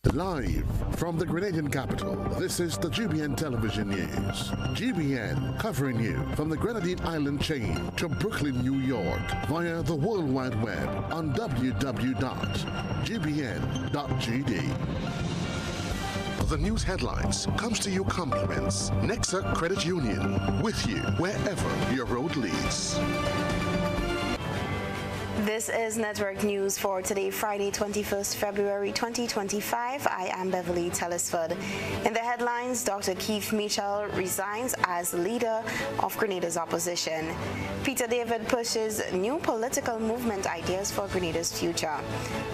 Live from the Grenadian capital, this is the GBN television news. GBN covering you from the Grenadine Island chain to Brooklyn, New York via the World Wide Web on www.gbn.gd. The news headlines comes to you compliments Nexa Credit Union, with you wherever your road leads. This is Network News for today, Friday, 21st February 2025. I am Beverly Telesford. In the headlines, Dr. Keith Mitchell resigns as leader of Grenada's opposition. Peter David pushes new political movement ideas for Grenada's future.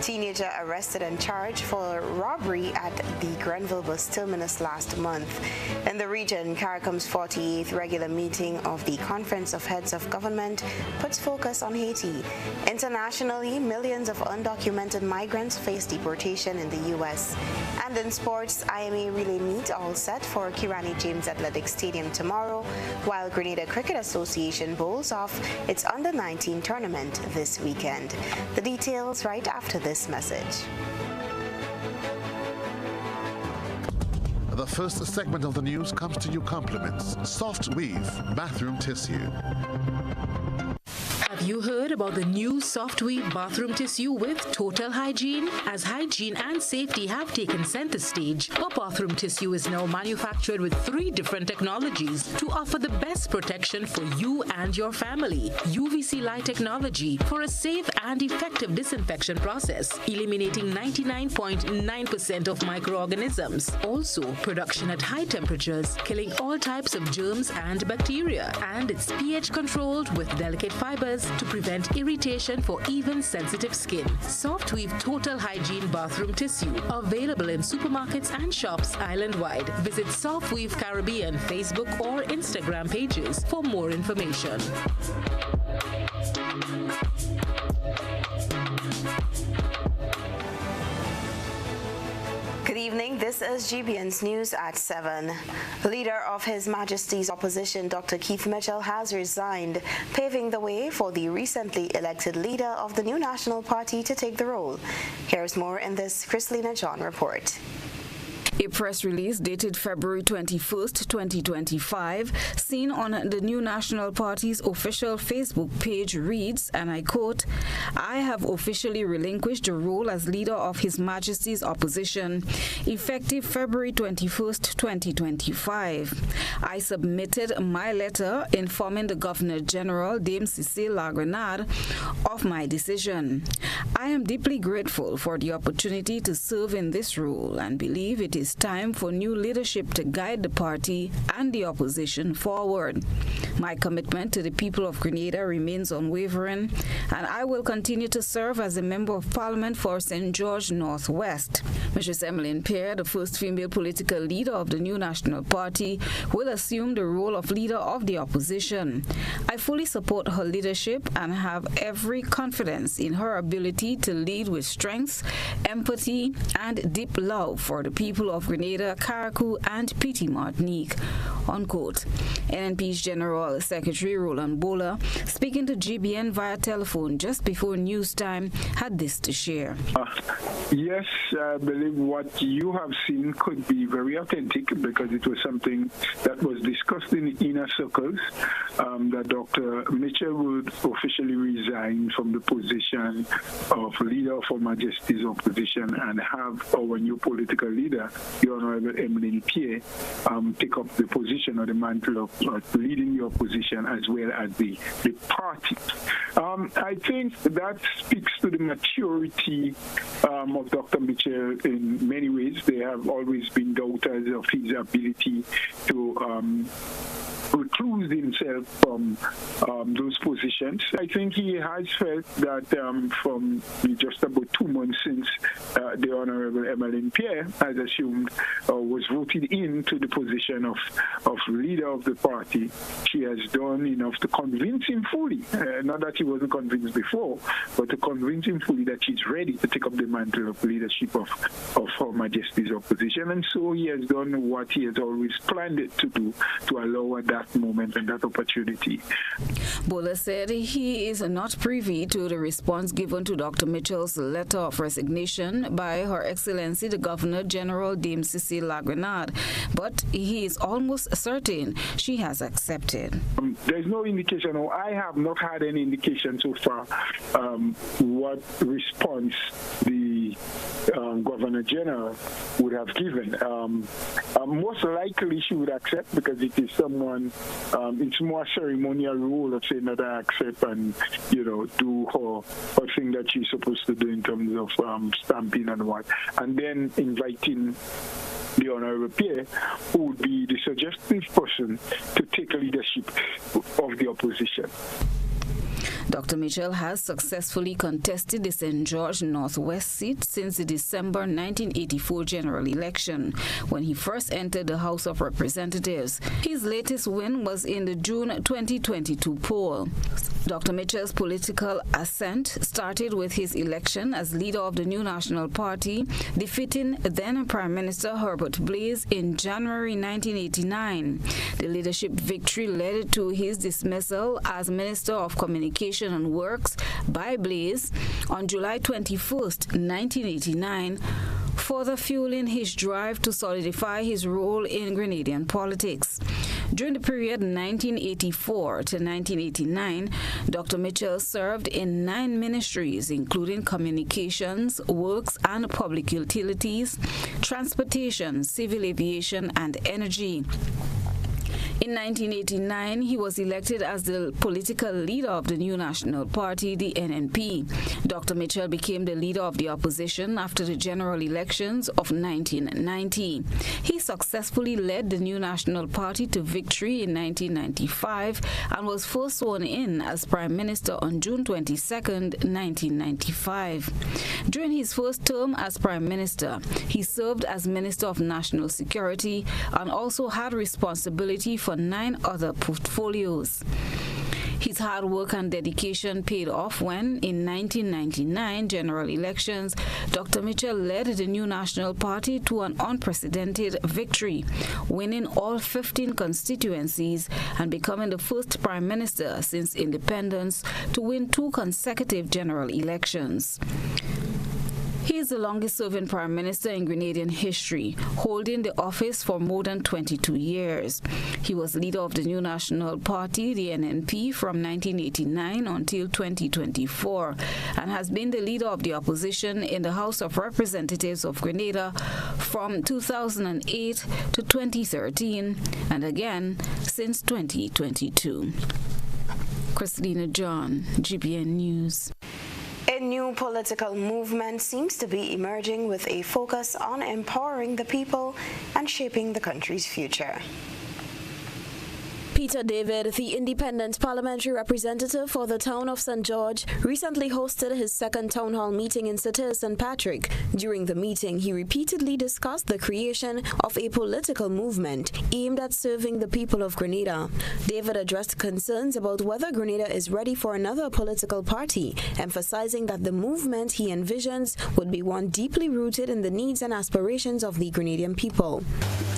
Teenager arrested and charged for robbery at the Grenville bus terminus last month. In the region, CARICOM's 48th regular meeting of the Conference of Heads of Government puts focus on Haiti. Internationally, millions of undocumented migrants face deportation in the U.S. And in sports, IMA relay meet all set for Kirani James Athletic Stadium tomorrow, while Grenada Cricket Association bowls off its Under-19 tournament this weekend. The details right after this message. The first segment of the news comes to you compliments Soft Weave Bathroom Tissue. Have you heard about the new Soft Weave bathroom tissue with total hygiene? As hygiene and safety have taken center stage, our bathroom tissue is now manufactured with 3 different technologies to offer the best protection for you and your family. UVC light technology for a safe and effective disinfection process, eliminating 99.9% of microorganisms. Also, production at high temperatures, killing all types of germs and bacteria. And it's pH controlled with delicate fibers to prevent irritation for even sensitive skin. Soft Weave Total Hygiene Bathroom Tissue, available in supermarkets and shops island-wide. Visit Soft Weave Caribbean Facebook or Instagram pages for more information. Good evening, this is GBN's News at 7. Leader of His Majesty's Opposition, Dr. Keith Mitchell, has resigned, paving the way for the recently elected leader of the new National Party to take the role. Here's more in this Chrislina John report. A press release dated February 21st, 2025, seen on the New National Party's official Facebook page reads, and I quote, "I have officially relinquished the role as leader of His Majesty's Opposition, effective February 21st, 2025. I submitted my letter informing the Governor General, Dame Cecile Lagrenade, of my decision. I am deeply grateful for the opportunity to serve in this role and believe it is time for new leadership to guide the party and the opposition forward. My commitment to the people of Grenada remains unwavering, and I will continue to serve as a Member of Parliament for St. George Northwest." Mrs. Emmeline Pierre, the first female political leader of the New National Party, will assume the role of leader of the opposition. "I fully support her leadership and have every confidence in her ability to lead with strength, empathy, and deep love for the people of Grenada, Carriacou, and Petite Martinique," unquote. NNP's General Secretary Roland Bola, speaking to GBN via telephone just before news time, had this to share. Yes, I believe what you have seen could be very authentic because it was something that was discussed in inner circles, that Dr. Mitchell would officially resign from the position of leader of Her Majesty's Opposition and have our new political leader, the Honorable Emmeline Pierre, take up the position or the mantle of leading the opposition as well as the party. I think that speaks to the maturity of Dr. Mitchell in many ways. There have always been doubters of his ability to recluse himself from those positions. I think he has felt that from just about 2 months since the Honorable Emmeline Pierre has assumed was voted into the position of leader of the party, she has done enough to convince him fully, not that he wasn't convinced before, but to convince him fully that he's ready to take up the mantle of leadership of Her Majesty's Opposition. And so he has done what he has always planned it to do, to allow that that moment and that opportunity. Bola said he is not privy to the response given to Dr. Mitchell's letter of resignation by Her Excellency the Governor General Dame Cecile Lagrenade, but he is almost certain she has accepted. There's no indication, or I have not had any indication so far what response the Governor General would have given. Most likely she would accept, because it is someone, it's more a ceremonial role of saying that I accept and, do her thing that she's supposed to do in terms of stamping and what. And then inviting the Honorable Pierre, who would be the suggestive person to take leadership of the opposition. Dr. Mitchell has successfully contested the St. George Northwest seat since the December 1984 general election, when he first entered the House of Representatives. His latest win was in the June 2022 poll. Dr. Mitchell's political ascent started with his election as leader of the New National Party, defeating then Prime Minister Herbert Blaise in January 1989. The leadership victory led to his dismissal as Minister of Communication and Works by Blaise on July 21st, 1989, further fueling his drive to solidify his role in Grenadian politics. During the period 1984 to 1989, Dr. Mitchell served in 9 ministries, including Communications, Works and Public Utilities, Transportation, Civil Aviation and Energy. In 1989, he was elected as the political leader of the New National Party, the NNP. Dr. Mitchell became the leader of the opposition after the general elections of 1990. He successfully led the New National Party to victory in 1995 and was first sworn in as Prime Minister on June 22, 1995. During his first term as Prime Minister, he served as Minister of National Security and also had responsibility for 9 other portfolios. His hard work and dedication paid off when, in 1999 general elections, Dr. Mitchell led the New National Party to an unprecedented victory, winning all 15 constituencies and becoming the first Prime Minister since independence to win 2 consecutive general elections. He is the longest-serving Prime Minister in Grenadian history, holding the office for more than 22 years. He was leader of the New National Party, the NNP, from 1989 until 2024, and has been the leader of the opposition in the House of Representatives of Grenada from 2008 to 2013, and again since 2022. Christina John, GBN News. A new political movement seems to be emerging with a focus on empowering the people and shaping the country's future. Peter David, the independent parliamentary representative for the town of St. George, recently hosted his second town hall meeting in St. Patrick. During the meeting, he repeatedly discussed the creation of a political movement aimed at serving the people of Grenada. David addressed concerns about whether Grenada is ready for another political party, emphasizing that the movement he envisions would be one deeply rooted in the needs and aspirations of the Grenadian people.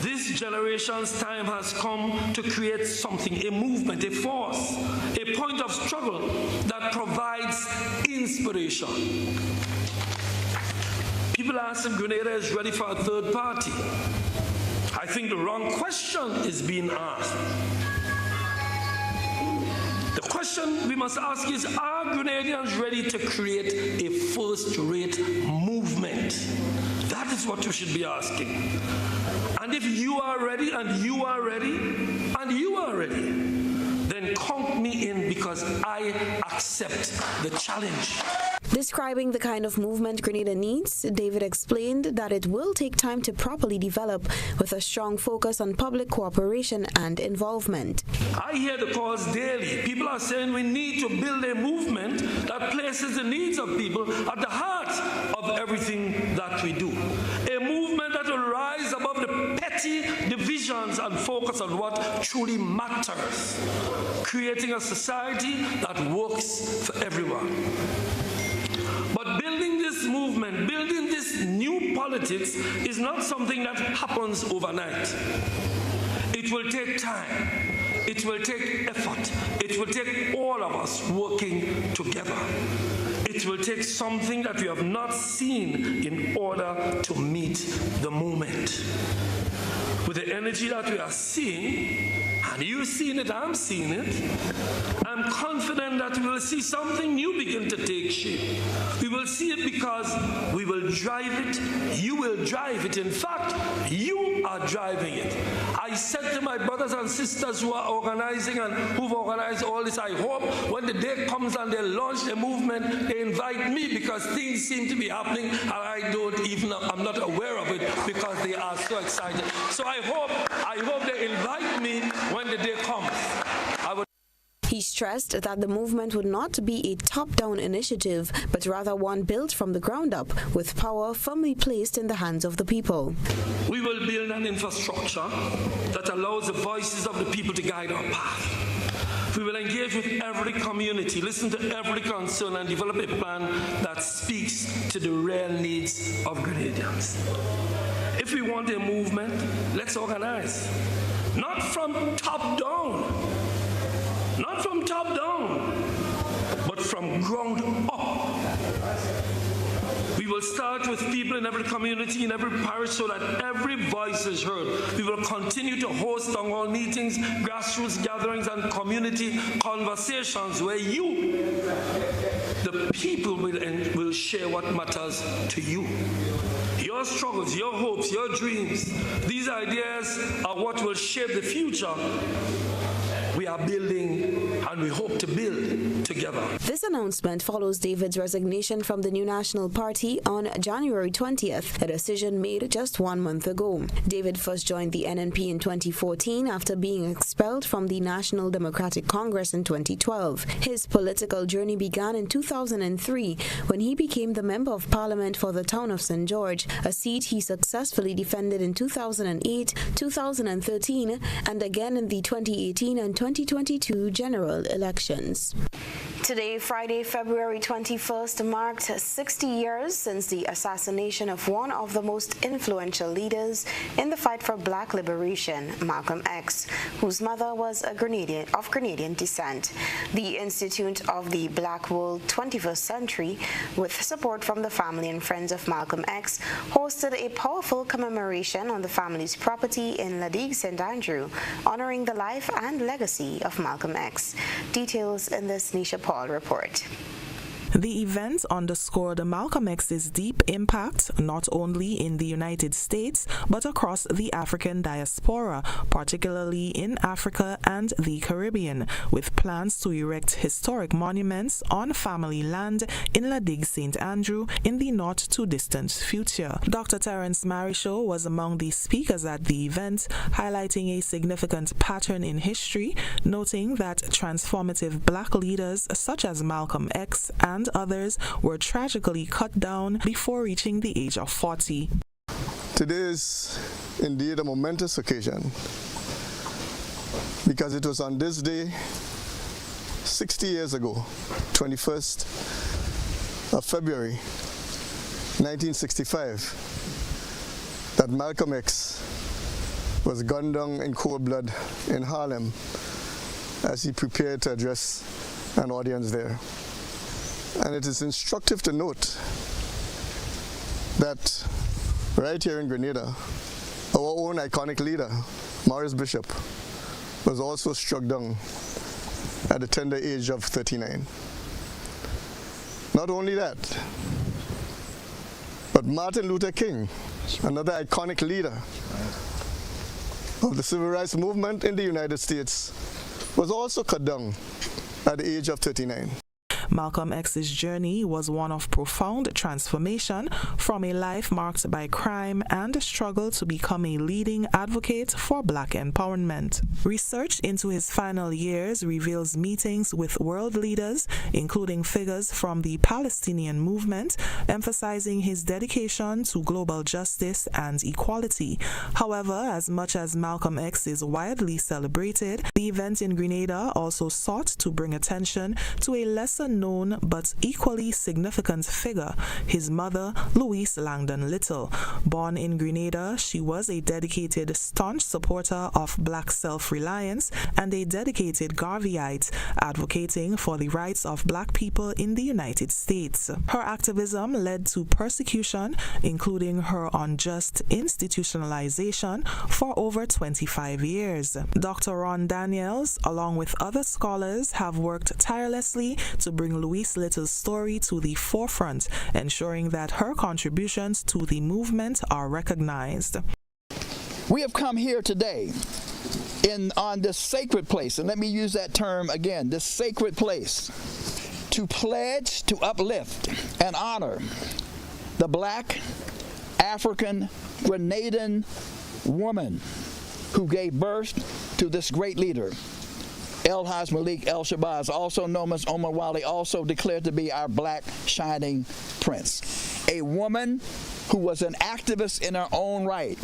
This generation's time has come to create something, a movement, a force, a point of struggle that provides inspiration. People ask if Grenada is ready for a third party. I think the wrong question is being asked. The question we must ask is, are Grenadians ready to create a first-rate movement? That is what you should be asking. And if you are ready, and you are ready, and you are ready, then count me in, because I accept the challenge. Describing the kind of movement Grenada needs, David explained that it will take time to properly develop, with a strong focus on public cooperation and involvement. I hear the calls daily. People are saying we need to build a movement that places the needs of people at the heart of everything that we do. A movement that will rise above the petty divisions and focus on what truly matters, creating a society that works for everyone. But building this movement, building this new politics is not something that happens overnight. It will take time. it will take effort. It will take all of us working together. It will take something that we have not seen in order to meet the moment. With the energy that we are seeing, and you've seen it, I'm seeing it, I'm confident that we will see something new begin to take shape. We will see it because we will drive it, you will drive it. In fact, you are driving it. I said to my brothers and sisters who are organizing and who've organized all this, I hope when the day comes and they launch the movement, they invite me, because things seem to be happening and I'm not aware of it because they are so excited. So I hope they invite me when the day comes. He stressed that the movement would not be a top-down initiative, but rather one built from the ground up, with power firmly placed in the hands of the people. We will build an infrastructure that allows the voices of the people to guide our path. We will engage with every community, listen to every concern, and develop a plan that speaks to the real needs of Grenadians. If we want a movement, let's organize. Not from top down. Not from top down, but from ground up. We will start with people in every community, in every parish, so that every voice is heard. We will continue to host town hall meetings, grassroots gatherings, and community conversations where you, the people, will share what matters to you. Your struggles, your hopes, your dreams, these ideas are what will shape the future we are building and we hope to build together. This announcement follows David's resignation from the New National Party on January 20th, a decision made just 1 month ago. David first joined the NNP in 2014 after being expelled from the National Democratic Congress in 2012. His political journey began in 2003 when he became the Member of Parliament for the town of St. George, a seat he successfully defended in 2008, 2013, and again in the 2018 and 2022 general elections. Today, Friday, February 21st, marked 60 years since the assassination of one of the most influential leaders in the fight for black liberation, Malcolm X, whose mother was of Grenadian descent. The Institute of the Black World 21st Century, with support from the family and friends of Malcolm X, hosted a powerful commemoration on the family's property in Ladigue, St. Andrew, honoring the life and legacy of Malcolm X. Details in this Nisha Paul report. The event underscored Malcolm X's deep impact not only in the United States but across the African diaspora, particularly in Africa and the Caribbean, with plans to erect historic monuments on family land in Ladigue, St. Andrew in the not-too-distant future. Dr. Terence Marisho was among the speakers at the event, highlighting a significant pattern in history, noting that transformative black leaders such as Malcolm X and others were tragically cut down before reaching the age of 40. Today is indeed a momentous occasion because it was on this day 60 years ago, 21st of February 1965, that Malcolm X was gunned down in cold blood in Harlem as he prepared to address an audience there. And it is instructive to note that right here in Grenada, our own iconic leader, Maurice Bishop, was also struck down at the tender age of 39. Not only that, but Martin Luther King, another iconic leader of the civil rights movement in the United States, was also cut down at the age of 39. Malcolm X's journey was one of profound transformation from a life marked by crime and a struggle to become a leading advocate for black empowerment. Research into his final years reveals meetings with world leaders, including figures from the Palestinian movement, emphasizing his dedication to global justice and equality. However, as much as Malcolm X is widely celebrated, the event in Grenada also sought to bring attention to a lesser unknown but equally significant figure, his mother, Louise Langdon Little. Born in Grenada, she was a dedicated, staunch supporter of black self-reliance and a dedicated Garveyite, advocating for the rights of black people in the United States. Her activism led to persecution, including her unjust institutionalization, for over 25 years. Dr. Ron Daniels, along with other scholars, have worked tirelessly to bring Louise Little's story to the forefront, ensuring that her contributions to the movement are recognized. We have come here today on this sacred place, and let me use that term again, this sacred place, to pledge to uplift and honor the black African Grenadan woman who gave birth to this great leader. El-Haj Malik El-Shabazz, also known as Omar Wali, also declared to be our black shining prince. A woman who was an activist in her own right.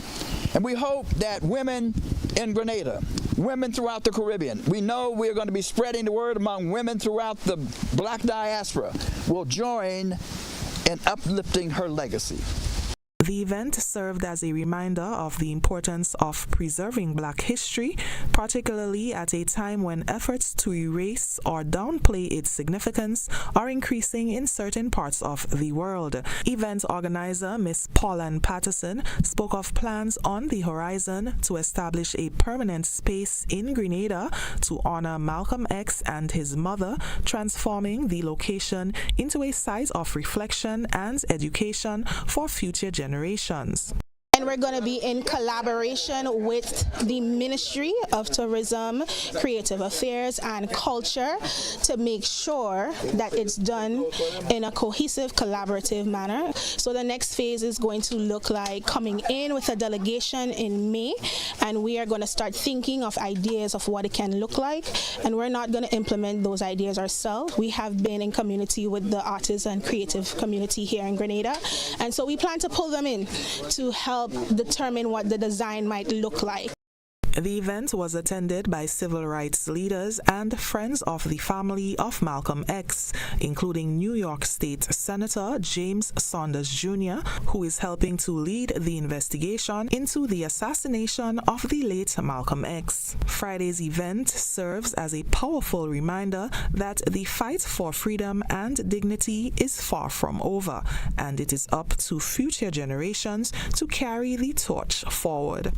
And we hope that women in Grenada, women throughout the Caribbean, we know we're going to be spreading the word among women throughout the black diaspora, will join in uplifting her legacy. The event served as a reminder of the importance of preserving black history, particularly at a time when efforts to erase or downplay its significance are increasing in certain parts of the world. Event organizer Miss Pauline Patterson spoke of plans on the horizon to establish a permanent space in Grenada to honor Malcolm X and his mother, transforming the location into a site of reflection and education for future generations. And we're going to be in collaboration with the Ministry of Tourism, Creative Affairs and Culture to make sure that it's done in a cohesive, collaborative manner. So the next phase is going to look like coming in with a delegation in May, and we are going to start thinking of ideas of what it can look like, and we're not going to implement those ideas ourselves. We have been in community with the artists and creative community here in Grenada, and so we plan to pull them in to help determine what the design might look like. The event was attended by civil rights leaders and friends of the family of Malcolm X, including New York State Senator James Saunders Jr., who is helping to lead the investigation into the assassination of the late Malcolm X. Friday's event serves as a powerful reminder that the fight for freedom and dignity is far from over, and it is up to future generations to carry the torch forward.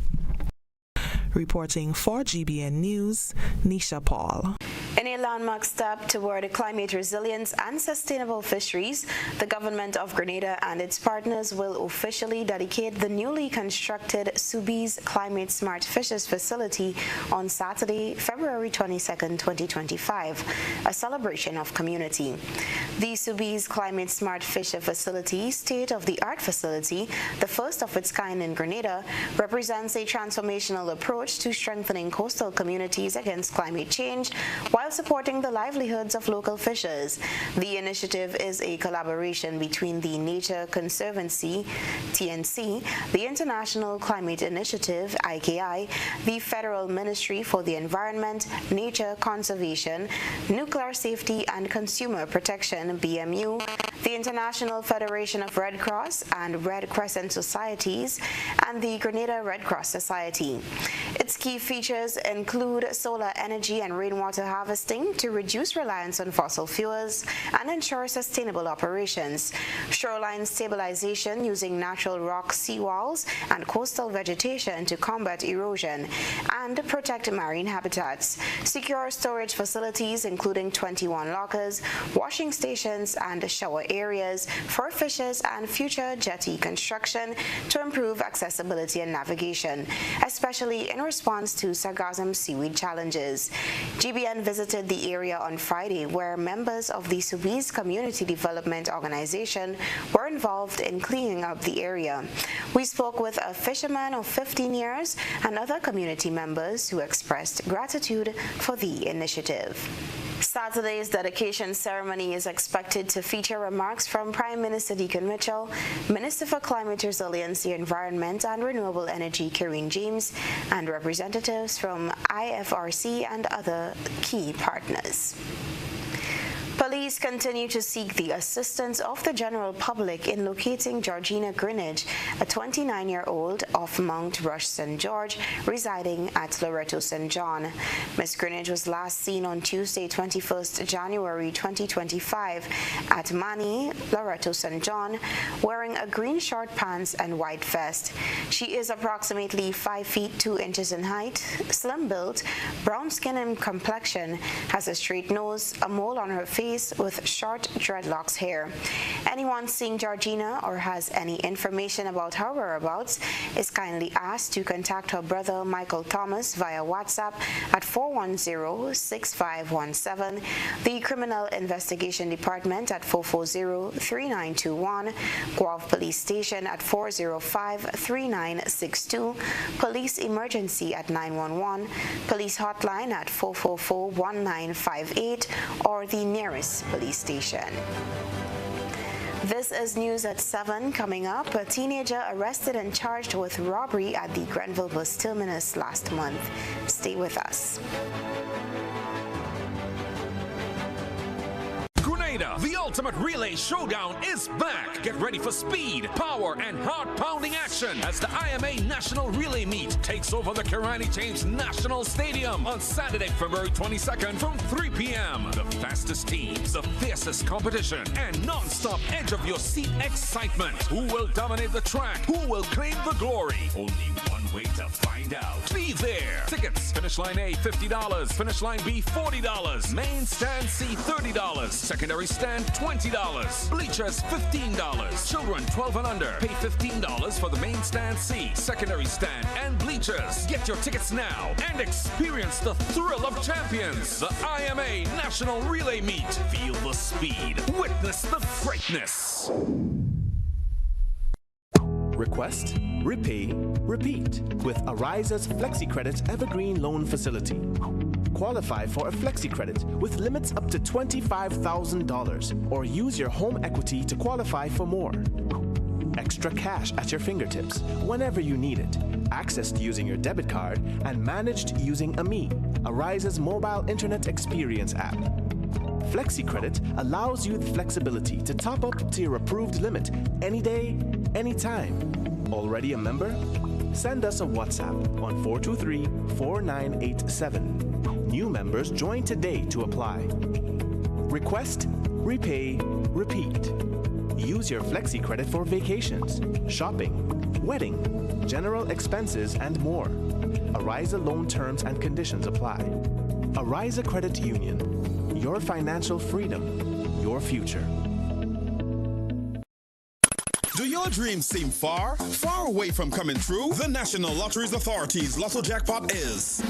Reporting for GBN News, Nisha Paul. In a landmark step toward climate resilience and sustainable fisheries, the government of Grenada and its partners will officially dedicate the newly constructed Subi's Climate Smart Fishes facility on Saturday, February 22, 2025, a celebration of community. The Subi's Climate Smart Fisher facility, state-of-the-art facility, the first of its kind in Grenada, represents a transformational approach to strengthening coastal communities against climate change while supporting the livelihoods of local fishers. The initiative is a collaboration between the Nature Conservancy, TNC, the International Climate Initiative, IKI, the Federal Ministry for the Environment, Nature Conservation, Nuclear Safety and Consumer Protection, BMU, the International Federation of Red Cross and Red Crescent Societies, and the Grenada Red Cross Society. Its key features include solar energy and rainwater harvesting to reduce reliance on fossil fuels and ensure sustainable operations, shoreline stabilization using natural rock seawalls and coastal vegetation to combat erosion and protect marine habitats, secure storage facilities including 21 lockers, washing stations and shower areas for fishers, and future jetty construction to improve accessibility and navigation, especially in response to sargassum seaweed challenges. GBN visited the area on Friday, where members of the Subi's Community Development Organization were involved in cleaning up the area. We spoke with a fisherman of 15 years and other community members who expressed gratitude for the initiative. Saturday's dedication ceremony is expected to feature remarks from Prime Minister Deacon Mitchell, Minister for Climate Resiliency, Environment and Renewable Energy Karine James, and representatives from IFRC and other key partners. Police continue to seek the assistance of the general public in locating Georgina Greenidge, a 29-year-old of Mount Rush St. George, residing at Loretto St. John. Ms. Greenidge was last seen on Tuesday, 21st January 2025 at Mani, Loretto St. John, wearing a green short pants and white vest. She is approximately 5 feet 2 inches in height, slim built, brown skin and complexion, has a straight nose, a mole on her face with short dreadlocks hair. Anyone seeing Georgina or has any information about her whereabouts is kindly asked to contact her brother Michael Thomas via WhatsApp at 410-6517, the Criminal Investigation Department at 440-3921, Guelph Police Station at 405-3962, Police Emergency at 911, Police Hotline at 444-1958, or the nearest police station. This is news at 7. Coming up, a teenager arrested and charged with robbery at the Grenville bus terminus last month. Stay with us. The ultimate relay showdown is back. Get ready for speed, power, and heart-pounding action as the IMA National Relay Meet takes over the Kirani James National Stadium on Saturday, February 22nd from 3 p.m. The fastest teams, the fiercest competition, and non-stop edge-of-your-seat excitement. Who will dominate the track? Who will claim the glory? Only one way to find out. Be there. Tickets, finish line A, $50. Finish line B, $40. Main stand C, $30. Secondary stand, $20. Bleachers, $15. Children 12 and under pay $15 for the main stand C, secondary stand, and bleachers. Get your tickets now and experience the thrill of champions. The IMA National Relay Meet. Feel the speed. Witness the greatness. Request, repay, repeat with Ariza's FlexiCredit Evergreen Loan Facility. Qualify for a FlexiCredit with limits up to $25,000 or use your home equity to qualify for more. Extra cash at your fingertips whenever you need it, accessed using your debit card and managed using AMI, Ariza's mobile internet experience app. FlexiCredit allows you the flexibility to top up to your approved limit any day, anytime. Already a member? Send us a WhatsApp on 423-4987. New members join today to apply. Request, repay, repeat. Use your FlexiCredit for vacations, shopping, wedding, general expenses, and more. Ariza loan terms and conditions apply. Ariza Credit Union. Your financial freedom, your future. Do your dreams seem far, far away from coming true? The National Lotteries Authority's Lotto Jackpot is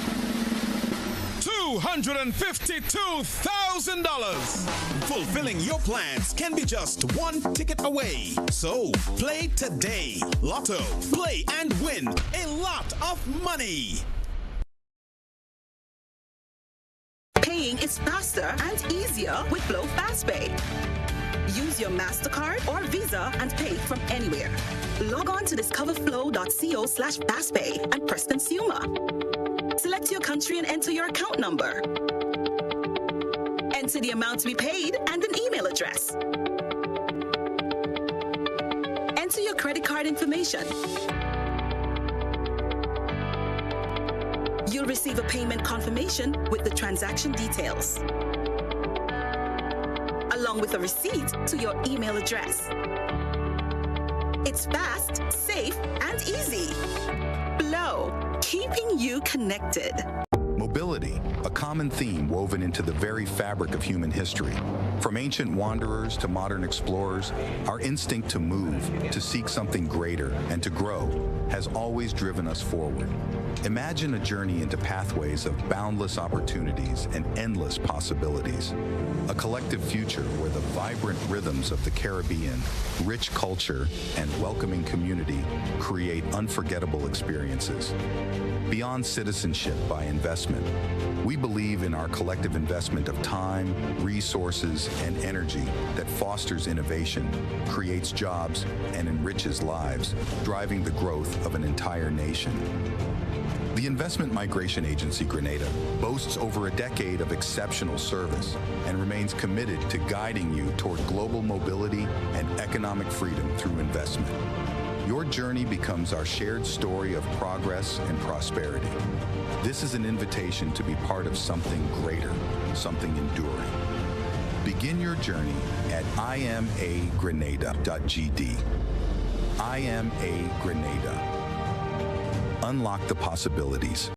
$252,000. Fulfilling your plans can be just one ticket away. So play today. Lotto, play and win a lot of money. Paying is faster and easier with Flow FastPay. Use your MasterCard or Visa and pay from anywhere. Log on to discoverflow.co/fastpay and press Consumer. Select your country and enter your account number. Enter the amount to be paid and an email address. Enter your credit card information. You'll receive a payment confirmation with the transaction details, along with a receipt to your email address. It's fast, safe, and easy. Flow, keeping you connected. Mobility, a common theme woven into the very fabric of human history. From ancient wanderers to modern explorers, our instinct to move, to seek something greater, and to grow has always driven us forward. Imagine a journey into pathways of boundless opportunities and endless possibilities. A collective future where the vibrant rhythms of the Caribbean, rich culture, and welcoming community create unforgettable experiences. Beyond citizenship by investment, we believe in our collective investment of time, resources, and energy that fosters innovation, creates jobs, and enriches lives, driving the growth of an entire nation. The Investment Migration Agency Grenada boasts over a decade of exceptional service and remains committed to guiding you toward global mobility and economic freedom through investment. Your journey becomes our shared story of progress and prosperity. This is an invitation to be part of something greater, something enduring. Begin your journey at imagrenada.gd. IMA Grenada. Unlock the possibilities.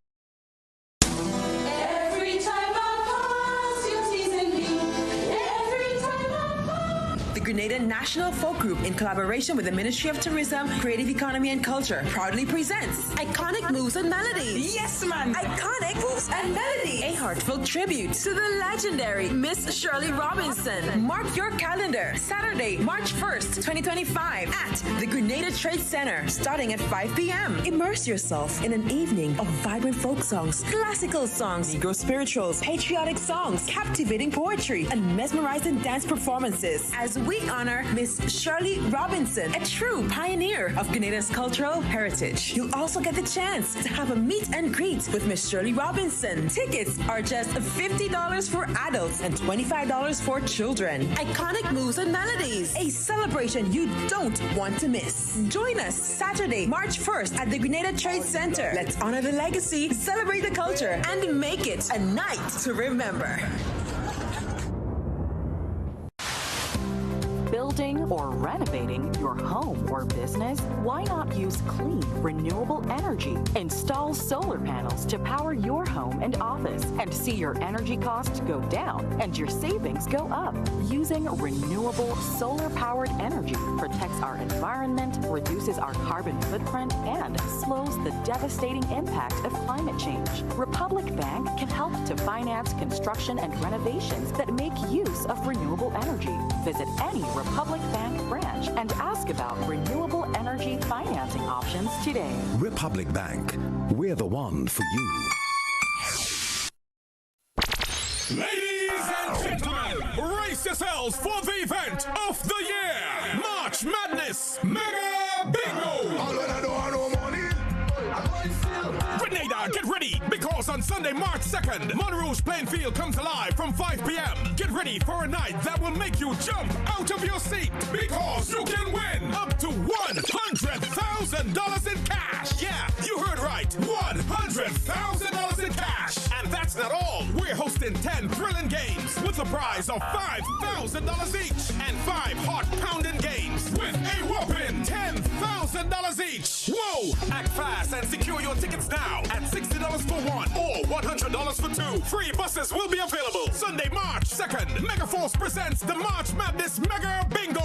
Grenada National Folk Group, in collaboration with the Ministry of Tourism, Creative Economy and Culture, proudly presents Iconic Moves and Melodies. Yes, man! Iconic Moves and Melodies. A heartfelt tribute to the legendary Miss Shirley Robinson. Mark your calendar. Saturday, March 1st, 2025 at the Grenada Trade Center, starting at 5 p.m. Immerse yourself in an evening of vibrant folk songs, classical songs, Negro spirituals, patriotic songs, captivating poetry, and mesmerizing dance performances as we honor Miss Shirley Robinson, a true pioneer of Grenada's cultural heritage. You'll also get the chance to have a meet and greet with Miss Shirley Robinson. Tickets are just $50 for adults and $25 for children. Iconic Moves and Melodies, a celebration you don't want to miss. Join us Saturday, March 1st at the Grenada Trade Center. Let's honor the legacy, celebrate the culture, and make it a night to remember. Building or renovating your home or business? Why not use clean, renewable energy? Install solar panels to power your home and office and see your energy costs go down and your savings go up. Using renewable solar-powered energy protects our environment, reduces our carbon footprint, and slows the devastating impact of climate change. Republic Bank can help to finance construction and renovations that make use of renewable energy. Visit any Republic Bank branch and ask about renewable energy financing options today. Republic Bank, we're the one for you. Ladies and gentlemen, race yourselves for the event of the year, March Madness Mega Bingo. Grenada, get ready, because on Sunday, March 2nd, Monrouge Plainfield comes alive from 5 p.m. Get ready for a night that will make you jump out of your seat, because you can win up to $100,000 in cash. Yeah, you heard right, $100,000 in cash. And that's not all. We're hosting 10 thrilling games with a prize of $5,000 each, and 5 heart-pounding games with a whopping $10,000 each. Whoa! Act fast and secure your tickets now at $60 for one or $100 for two. Free buses will be available. Sunday, March 2nd, Megaforce presents the March Madness Mega Bingo.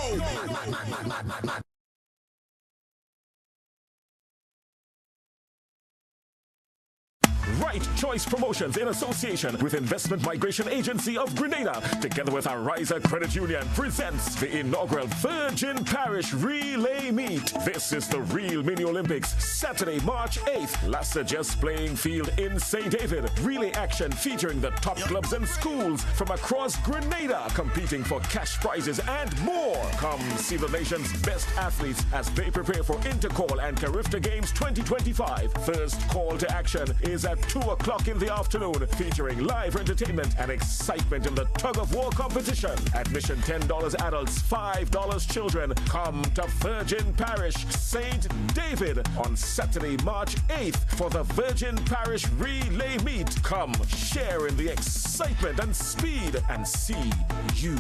Right Choice Promotions, in association with Investment Migration Agency of Grenada, together with Ariza Credit Union, presents the inaugural Virgin Parish Relay Meet. This is the real Mini Olympics, Saturday, March 8th. Lassages Playing Field in St. David. Relay action featuring the top clubs and schools from across Grenada, competing for cash prizes and more. Come see the nation's best athletes as they prepare for Intercall and Carifta Games 2025. First call to action is at 2 o'clock in the afternoon, featuring live entertainment and excitement in the tug-of-war competition. Admission $10 adults, $5 children. Come to Virgin Parish, St. David on Saturday, March 8th for the Virgin Parish Relay Meet. Come share in the excitement and speed and see you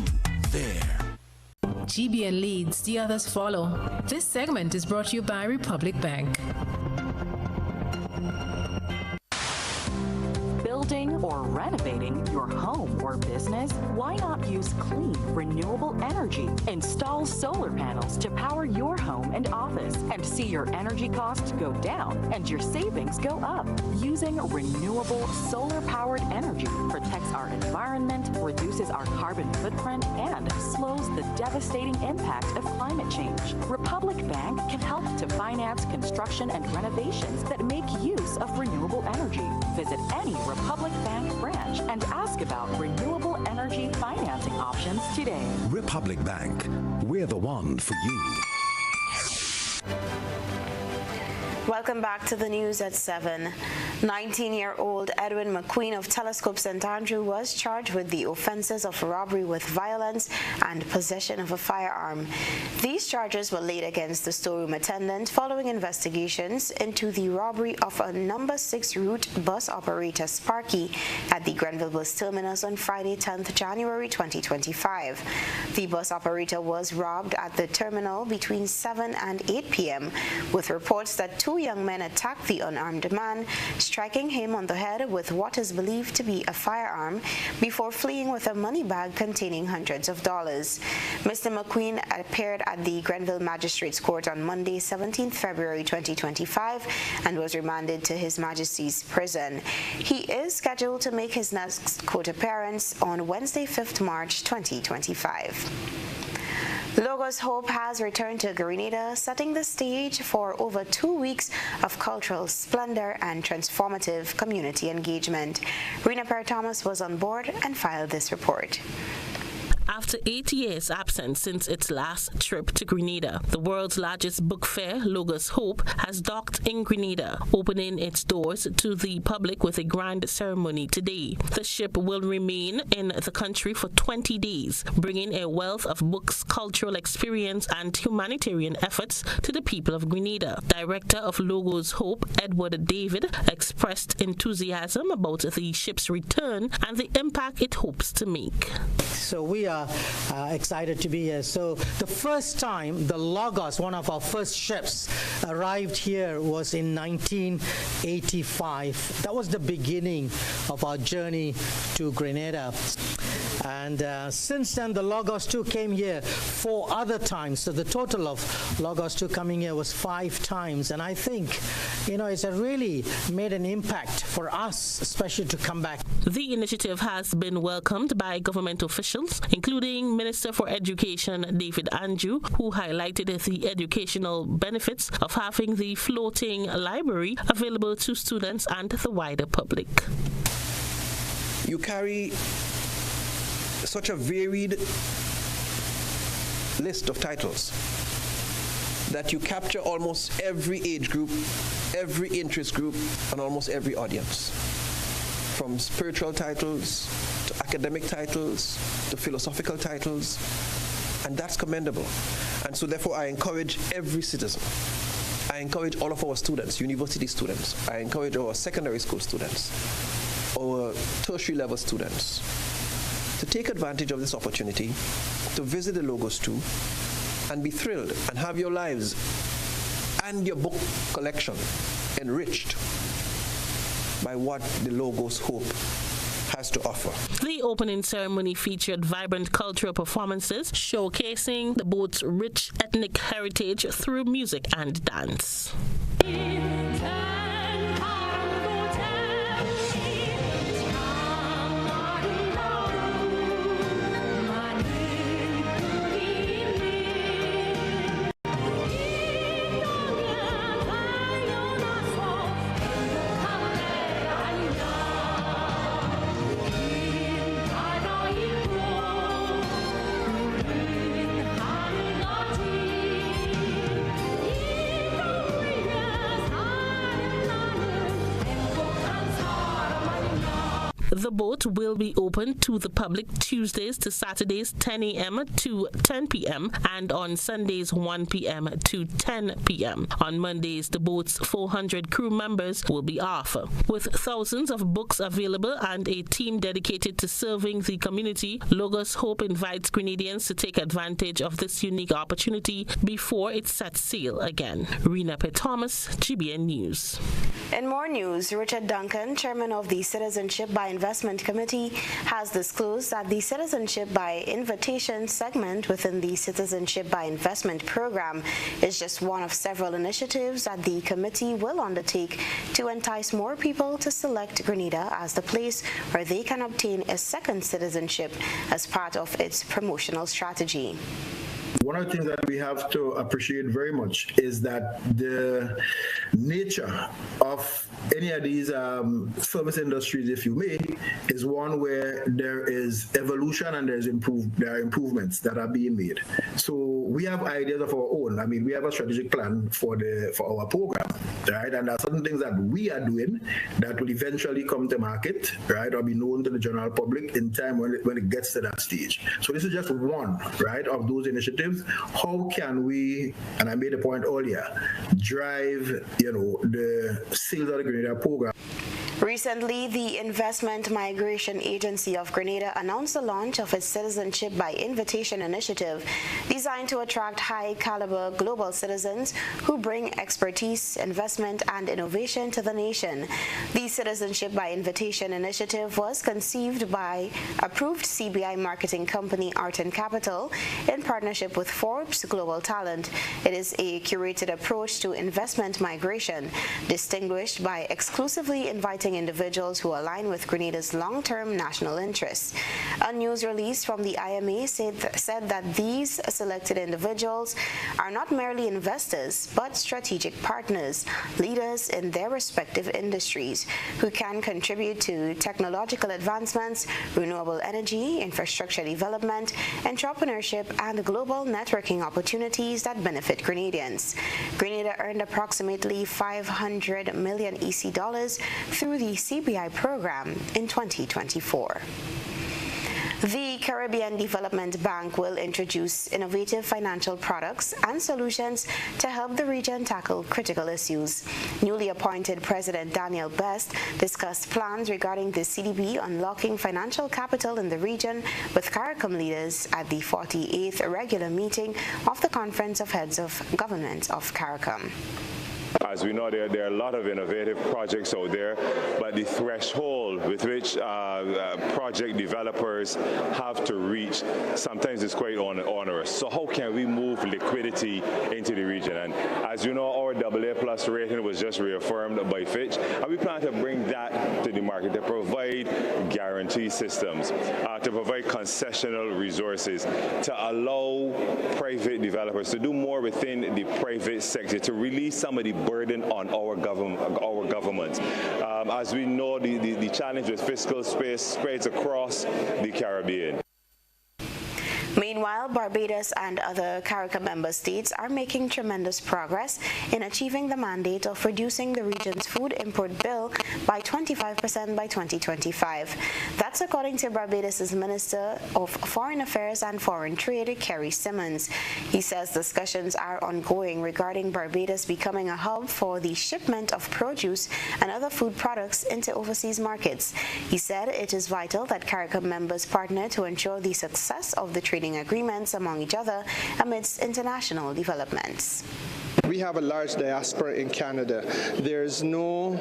there. GBN leads, the others follow. This segment is brought to you by Republic Bank. Building or renovating your home or business? Why not use clean, renewable energy? Install solar panels to power your home and office and see your energy costs go down and your savings go up. Using renewable solar-powered energy protects our environment, reduces our carbon footprint, and slows the devastating impact of climate change. Republic Bank can help to finance construction and renovations that make use of renewable energy. Visit any Republic Bank Bank branch and ask about renewable energy financing options today. Republic Bank, we're the one for you. Welcome back to the news at 7. 19-year-old Edwin McQueen of Telescope St. Andrew was charged with the offenses of robbery with violence and possession of a firearm. These charges were laid against the storeroom attendant following investigations into the robbery of a number 6 route bus operator Sparky at the Grenville bus terminus on Friday, 10th January 2025. The bus operator was robbed at the terminal between 7 and 8 p.m. with reports that 2 young men attacked the unarmed man, striking him on the head with what is believed to be a firearm before fleeing with a money bag containing hundreds of dollars. Mr. McQueen appeared at the Grenville Magistrates Court on Monday, 17th February 2025 and was remanded to His Majesty's prison. He is scheduled to make his next court appearance on Wednesday, 5th March 2025. Logos Hope has returned to Grenada, setting the stage for over 2 weeks of cultural splendor and transformative community engagement. Rena Perry-Thomas was on board and filed this report. After 8 years absent since its last trip to Grenada, the world's largest book fair, Logos Hope, has docked in Grenada, opening its doors to the public with a grand ceremony today. The ship will remain in the country for 20 days, bringing a wealth of books, cultural experience, and humanitarian efforts to the people of Grenada. Director of Logos Hope, Edward David, expressed enthusiasm about the ship's return and the impact it hopes to make. So we are excited to be here. So the first time the Logos, one of our first ships, arrived here was in 1985. That was the beginning of our journey to Grenada. And since then, the Logos 2 came here 4 other times. So the total of Logos 2 coming here was 5 times. And I think, it's really made an impact for us, especially to come back. The initiative has been welcomed by government officials, including Minister for Education David Andrew, who highlighted the educational benefits of having the floating library available to students and the wider public. You carry such a varied list of titles that you capture almost every age group, every interest group, and almost every audience. From spiritual titles to academic titles to philosophical titles, and that's commendable. And so therefore I encourage every citizen. I encourage all of our students, university students. I encourage our secondary school students, our tertiary level students, to take advantage of this opportunity to visit the Logos 2 and be thrilled and have your lives and your book collection enriched by what the Logos Hope has to offer. The opening ceremony featured vibrant cultural performances showcasing the boat's rich ethnic heritage through music and dance. The boat will be open to the public Tuesdays to Saturdays 10 a.m. to 10 p.m. and on Sundays 1 p.m. to 10 p.m. On Mondays, the boat's 400 crew members will be off. With thousands of books available and a team dedicated to serving the community, Logos Hope invites Grenadians to take advantage of this unique opportunity before it sets sail again. Rena Thomas, GBN News. In more news, Richard Duncan, chairman of the Citizenship by Investment Committee, has disclosed that the Citizenship by Invitation segment within the Citizenship by Investment program is just one of several initiatives that the committee will undertake to entice more people to select Grenada as the place where they can obtain a second citizenship as part of its promotional strategy. One one of the things that we have to appreciate very much is that the nature of any of these service industries, if you may, is one where there is evolution and there are improvements that are being made. So we have ideas of our own. I mean, we have a strategic plan for our program, right? And there are certain things that we are doing that will eventually come to market, right, or be known to the general public in time when it gets to that stage. So this is just one, right, of those initiatives. How can we, and I made a point earlier, drive, the sales of the Grenada program? Recently, the Investment Migration Agency of Grenada announced the launch of its Citizenship by Invitation initiative, designed to attract high-caliber global citizens who bring expertise, investment, and innovation to the nation. The Citizenship by Invitation initiative was conceived by approved CBI marketing company Art & Capital in partnership with Forbes Global Talent. It is a curated approach to investment migration, distinguished by exclusively inviting individuals who align with Grenada's long-term national interests. A news release from the IMA said that these selected individuals are not merely investors, but strategic partners, leaders in their respective industries, who can contribute to technological advancements, renewable energy, infrastructure development, entrepreneurship, and global networking opportunities that benefit Grenadians. Grenada earned approximately 500 million EC dollars through the CBI program in 2024. The Caribbean Development Bank will introduce innovative financial products and solutions to help the region tackle critical issues. Newly appointed President Daniel Best discussed plans regarding the CDB unlocking financial capital in the region with CARICOM leaders at the 48th regular meeting of the Conference of Heads of Government of CARICOM. As we know, there are a lot of innovative projects out there, but the threshold with which project developers have to reach sometimes is quite onerous. So how can we move liquidity into the region? And as you know, our AA+ rating was just reaffirmed by Fitch, and we plan to bring that to the market, to provide guarantee systems, to provide concessional resources, to allow private developers to do more within the private sector, to release some of the burden on our government. As we know, the challenge with fiscal space spreads across the Caribbean. Meanwhile, Barbados and other CARICOM member states are making tremendous progress in achieving the mandate of reducing the region's food import bill by 25% by 2025. That's according to Barbados' Minister of Foreign Affairs and Foreign Trade, Kerry Simmons. He says discussions are ongoing regarding Barbados becoming a hub for the shipment of produce and other food products into overseas markets. He said it is vital that CARICOM members partner to ensure the success of the trading agreements among each other amidst international developments. We have a large diaspora in Canada. There's no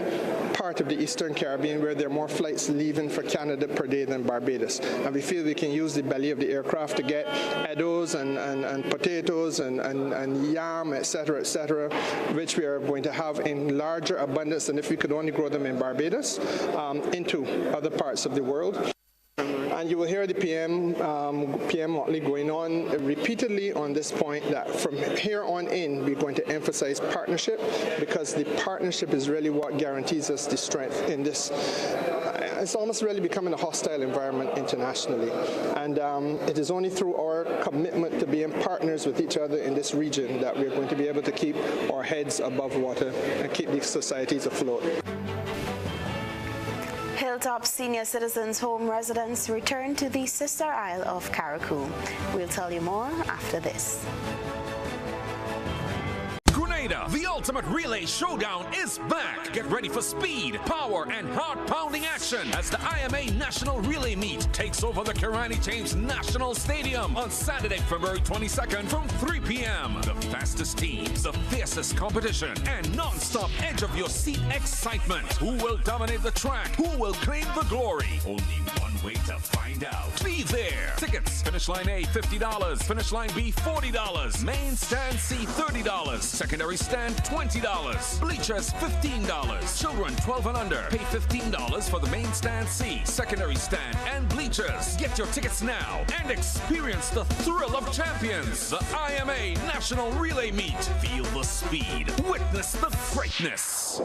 part of the Eastern Caribbean where there are more flights leaving for Canada per day than Barbados. And we feel we can use the belly of the aircraft to get eddos and potatoes and yam, etc., which we are going to have in larger abundance than if we could only grow them in Barbados, into other parts of the world. And you will hear the PM Motley going on repeatedly on this point that from here on in, we're going to emphasize partnership, because the partnership is really what guarantees us the strength in this. It's almost really becoming a hostile environment internationally. And it is only through our commitment to being partners with each other in this region that we're going to be able to keep our heads above water and keep these societies afloat. Hilltop Senior Citizens Home residents return to the sister isle of Carriacou. We'll tell you more after this. Grenada, the ultimate relay showdown is back. Get ready for speed, power, and heart-pounding action as the IMA National Relay Meet takes over the Kirani James National Stadium on Saturday, February 22nd from 3 p.m. The fastest teams, the fiercest competition, and non-stop edge-of-your-seat excitement. Who will dominate the track? Who will claim the glory? Only one way to find out. Be there. Tickets, Finish Line A, $50. Finish Line B, $40. Main Stand C, $30. Secondary Secondary stand, $20. Bleachers, $15. Children 12 and under pay $15 for the main stand C, secondary stand, and bleachers. Get your tickets now and experience the thrill of champions. The IMA National Relay Meet. Feel the speed. Witness the greatness.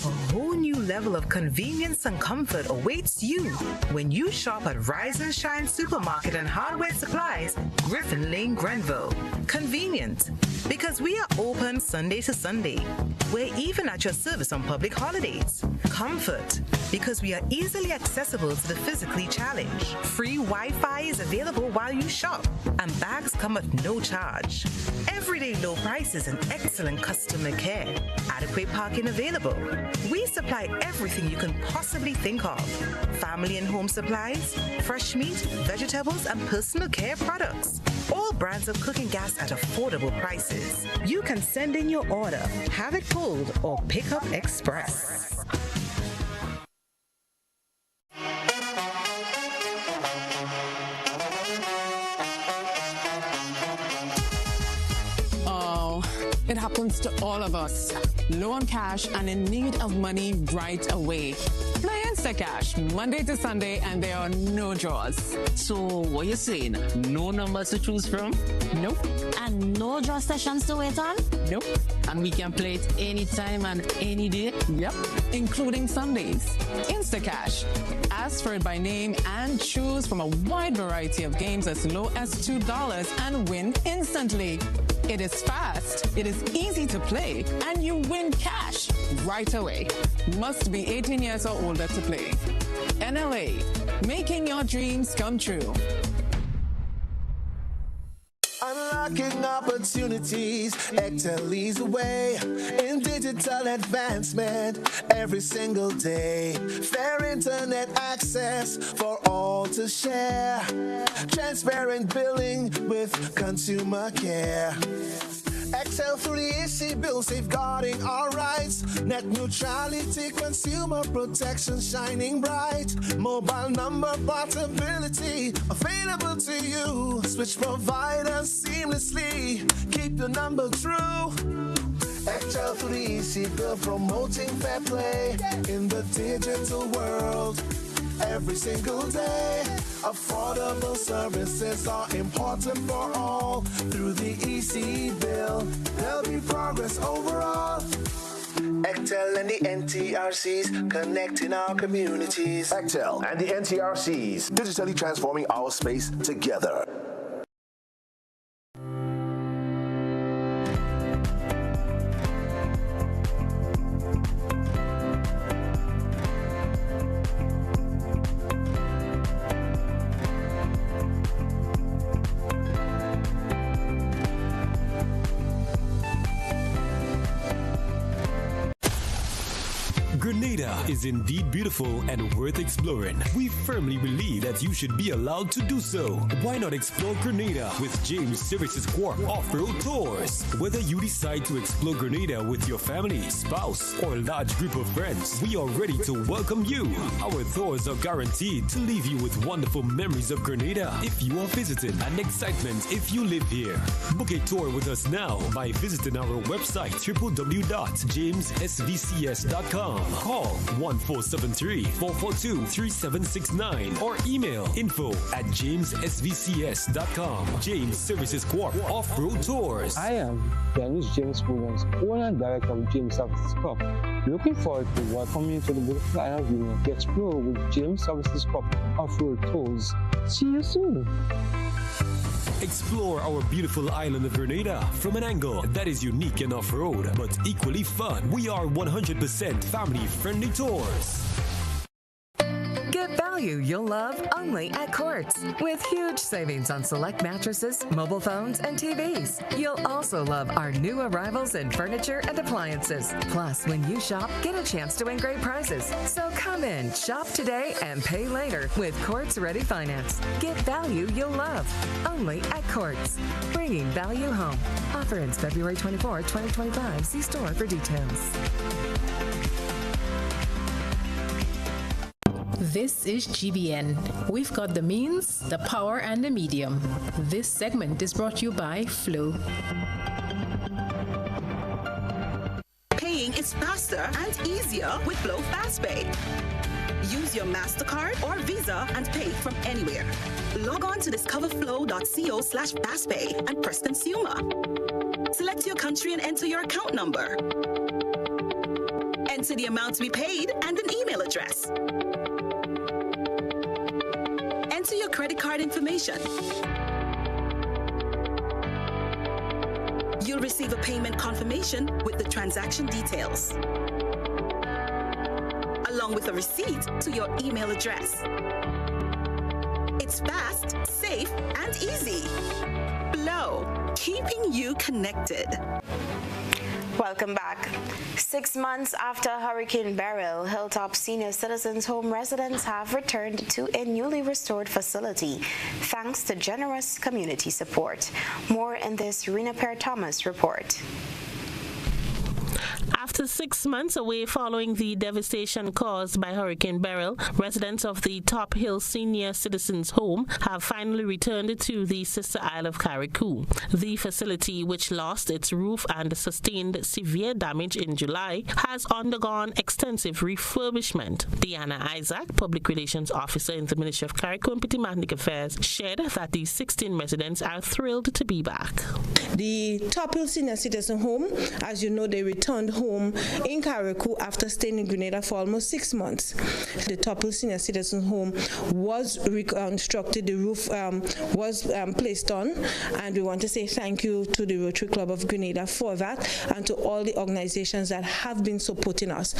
A whole new level of convenience and comfort awaits you when you shop at Rise and Shine Supermarket and Hardware Supplies, Griffin Lane, Grenville. Convenient, because we are open Sunday to Sunday. We're even at your service on public holidays. Comfort, because we are easily accessible to the physically challenged. Free Wi-Fi is available while you shop, and bags come at no charge. Everyday low prices and excellent customer care. Adequate parking available. We supply everything you can possibly think of. Family and home supplies, fresh meat, vegetables, and personal care products. All brands of cooking gas at affordable prices. You can send in your order, have it pulled, or pick up express. It happens to all of us. Low on cash and in need of money right away. Play Instacash Monday to Sunday and there are no draws. So what you saying? No numbers to choose from? Nope. And no draw sessions to wait on? Nope. And we can play it anytime and any day? Yep. Including Sundays. Instacash. Ask for it by name and choose from a wide variety of games as low as $2 and win instantly. It is fast, it is easy to play, and you win cash right away. Must be 18 years or older to play. NLA, making your dreams come true. Unlocking opportunities, Excel leads the way in digital advancement every single day. Fair internet access for all to share. Transparent billing with consumer care. Excel 360 bill safeguarding our rights. Net neutrality, consumer protection shining bright. Mobile number portability available to you. Switch providers seamlessly. Keep the number true. Excel 360 bill promoting fair play in the digital world. Every single day, affordable services are important for all. Through the EC bill, there'll be progress overall. Excel and the NTRCs connecting our communities. Excel and the NTRCs digitally transforming our space together. Grenada is indeed beautiful and worth exploring. We firmly believe that you should be allowed to do so. Why not explore Grenada with James Services Corp Off-Road Tours? Whether you decide to explore Grenada with your family, spouse, or large group of friends, we are ready to welcome you. Our tours are guaranteed to leave you with wonderful memories of Grenada if you are visiting and excitement if you live here. Book a tour with us now by visiting our website www.jamessvcs.com. Call 1473-442-3769 or email info@jamessvcs.com. James Services Corp Off-Road Tours. I am Dennis James Williams, owner and director of James Services Corp. Looking forward to welcoming you to the beautiful island of Union to explore with James Services Corp Off-Road Tours. See you soon. Explore our beautiful island of Grenada from an angle that is unique and off-road, but equally fun. We are 100% family-friendly tours. Get value you'll love only at Quartz. With huge savings on select mattresses, mobile phones, and TVs. You'll also love our new arrivals in furniture and appliances. Plus, when you shop, get a chance to win great prizes. So come in, shop today, and pay later with Quartz Ready Finance. Get value you'll love only at Quartz. Bringing value home. Offer ends February 24, 2025. See store for details. This is GBN. We've got the means, the power, and the medium. This segment is brought to you by Flow. Paying is faster and easier with Flow FastPay. Use your MasterCard or Visa and pay from anywhere. Log on to discoverflow.co/fastpay and press Consumer. Select your country and enter your account number. Enter the amount to be paid and an email address. Enter your credit card information. You'll receive a payment confirmation with the transaction details, along with a receipt to your email address. It's fast, safe, and easy. Flow, keeping you connected. Welcome back. 6 months after Hurricane Beryl, Hilltop Senior Citizens Home residents have returned to a newly restored facility thanks to generous community support. More in this Rena Perry-Thomas report. After 6 months away following the devastation caused by Hurricane Beryl, residents of the Top Hill Senior Citizens Home have finally returned to the sister isle of Carriacou. The facility, which lost its roof and sustained severe damage in July, has undergone extensive refurbishment. Deanna Isaac, Public Relations Officer in the Ministry of Carriacou and Diplomatic Affairs, shared that the 16 residents are thrilled to be back. The Top Hill Senior Citizen Home, as you know, they returned home in Carriacou after staying in Grenada for almost 6 months. The Top Hill Senior Citizen Home was reconstructed, the roof was placed on, and we want to say thank you to the Rotary Club of Grenada for that and to all the organizations that have been supporting us.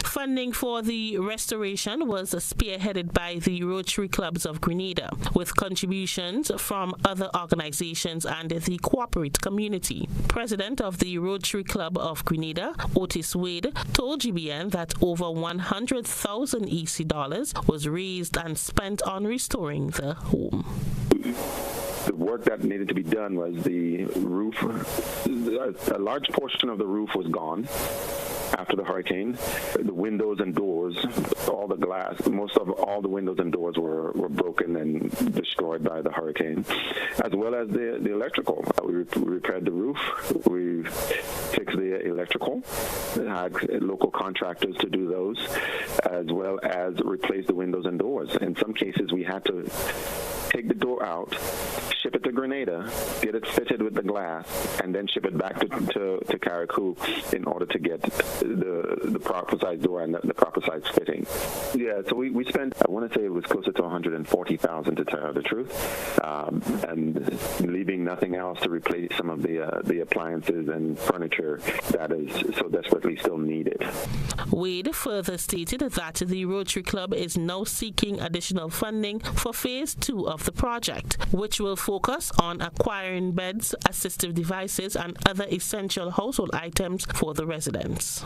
Funding for the restoration was spearheaded by the Rotary Clubs of Grenada, with contributions from other organizations and the corporate community. President of the Rotary Club of Grenada, Otis Wade, told GBN that over 100,000 EC dollars was raised and spent on restoring the home. The work that needed to be done was the roof. A large portion of the roof was gone after the hurricane. The windows and doors, all the glass, most of all the windows and doors were broken and destroyed by the hurricane, as well as the electrical. We repaired the roof, we fixed the electrical, had local contractors to do those, as well as replace the windows and doors. In some cases, we had to take the door out, ship it to Grenada, get it fitted with the glass, and then ship it back to Carriacou in order to get the proper size door and the proper size fitting. Yeah, so we spent, I want to say it was closer to $140,000 to tell the truth, and leaving nothing else to replace some of the appliances and furniture that is so desperately still needed. Wade further stated that the Rotary Club is now seeking additional funding for phase 2 of the project, which will focus on acquiring beds, assistive devices, and other essential household items for the residents.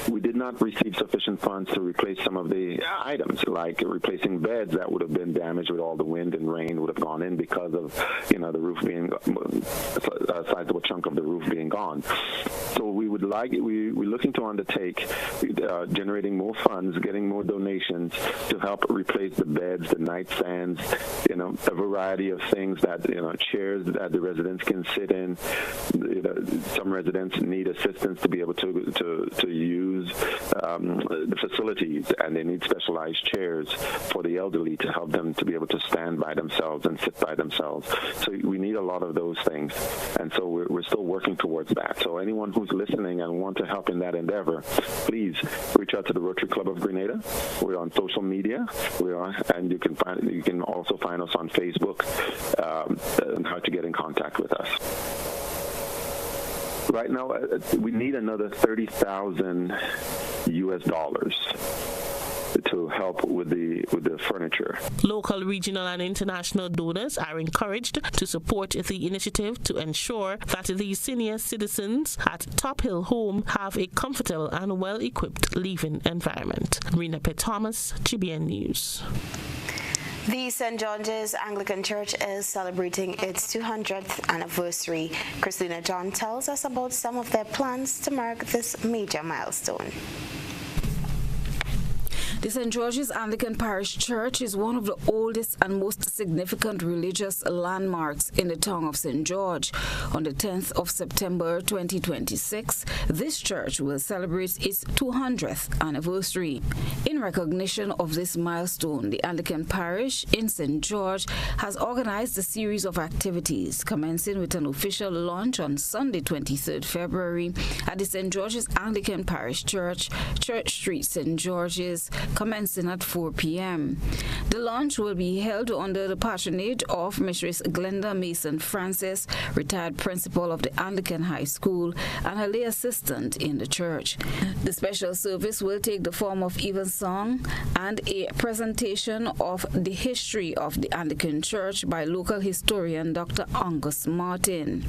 We did not receive sufficient funds to replace some of the items, like replacing beds that would have been damaged with all the wind and rain would have gone in because of, the roof being a sizable chunk of the roof being gone. So we're looking to undertake generating more funds, getting more donations to help replace the beds, the nightstands, a variety of things that, chairs that the residents can sit in. Some residents need assistance to be able to use the facilities, and they need specialized chairs for the elderly to help them to be able to stand by themselves and sit by themselves. So we need a lot of those things, and so we're still working towards that. So anyone who's listening and want to help in that endeavor, please reach out to the Rotary Club of Grenada. We're on social media. And you can also find us on Facebook and how to get in contact with us. Right now, we need another $30,000 to help with the furniture. Local, regional, and international donors are encouraged to support the initiative to ensure that the senior citizens at Top Hill Home have a comfortable and well-equipped living environment. Rena Perry-Thomas, GBN News. The St. George's Anglican Church is celebrating its 200th anniversary. Christina John tells us about some of their plans to mark this major milestone. The St. George's Anglican Parish Church is one of the oldest and most significant religious landmarks in the town of St. George. On the 10th of September 2026, this church will celebrate its 200th anniversary. In recognition of this milestone, the Anglican Parish in St. George has organized a series of activities, commencing with an official launch on Sunday, 23rd February at the St. George's Anglican Parish Church, Church Street, St. George's, commencing at 4 p.m. The launch will be held under the patronage of Mistress Glenda Mason Francis, retired principal of the Anglican High School and a lay assistant in the church. The special service will take the form of evensong and a presentation of the history of the Anglican Church by local historian Dr. Angus Martin.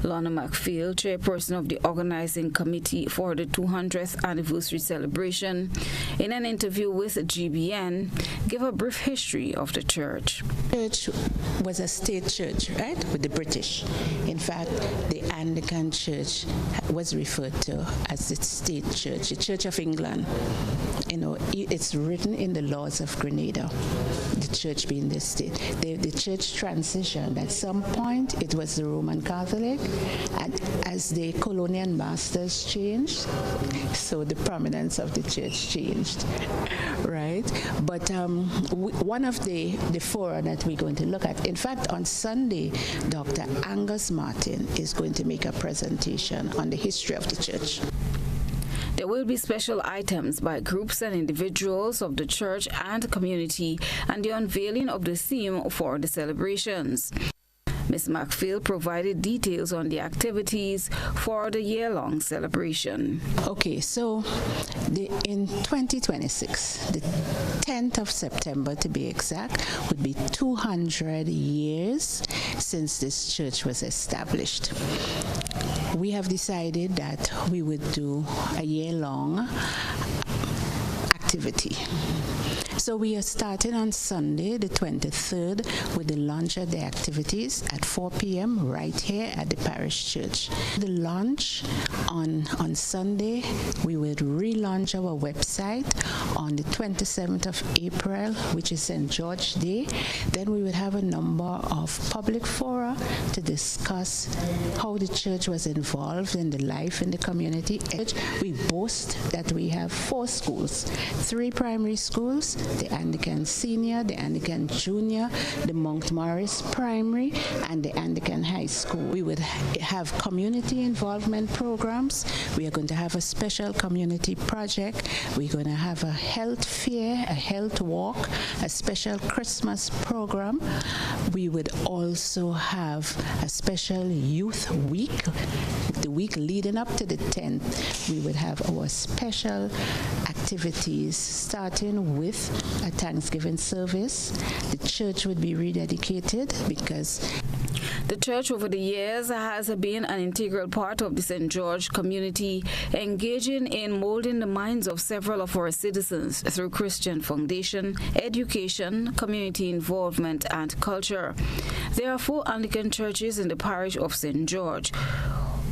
Lorna McPhail, chairperson of the organizing committee for the 200th anniversary celebration, in an interview with GBN, gave a brief history of the church. The church was a state church, right, with the British. In fact, the Anglican Church was referred to as the state church, the Church of England. You know, it's written in the laws of Grenada, the church being the state. The church transitioned. At some point, it was the Roman Catholic, and as the colonial masters changed, so the prominence of the church changed, right? But one of the fora that we're going to look at, in fact, on Sunday, Dr. Angus Martin is going to make a presentation on the history of the church. There will be special items by groups and individuals of the church and community, and the unveiling of the theme for the celebrations. Ms. McPhail provided details on the activities for the year-long celebration. Okay, so in 2026, the 10th of September to be exact, would be 200 years since this church was established. We have decided that we would do a year-long activity. So we are starting on Sunday, the 23rd, with the launch of the activities at 4 p.m. right here at the parish church. The launch on Sunday, we will relaunch our website on the 27th of April, which is St. George Day. Then we will have a number of public fora to discuss how the church was involved in the life in the community. We boast that we have 4 schools, 3 primary schools, the Anglican Senior, the Anglican Junior, the Montmorris Primary, and the Anglican High School. We would have community involvement programs. We are going to have a special community project. We're going to have a health fair, a health walk, a special Christmas program. We would also have a special youth week. The week leading up to the 10th, we would have our special activities, starting with a Thanksgiving service. The church would be rededicated because the church over the years has been an integral part of the St. George community, engaging in molding the minds of several of our citizens through Christian foundation, education, community involvement, and culture. There are 4 Anglican churches in the parish of St. George,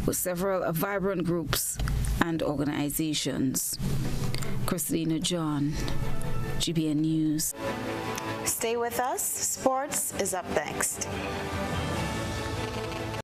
with several vibrant groups and organizations. Christina John, GBN News. Stay with us. Sports is up next.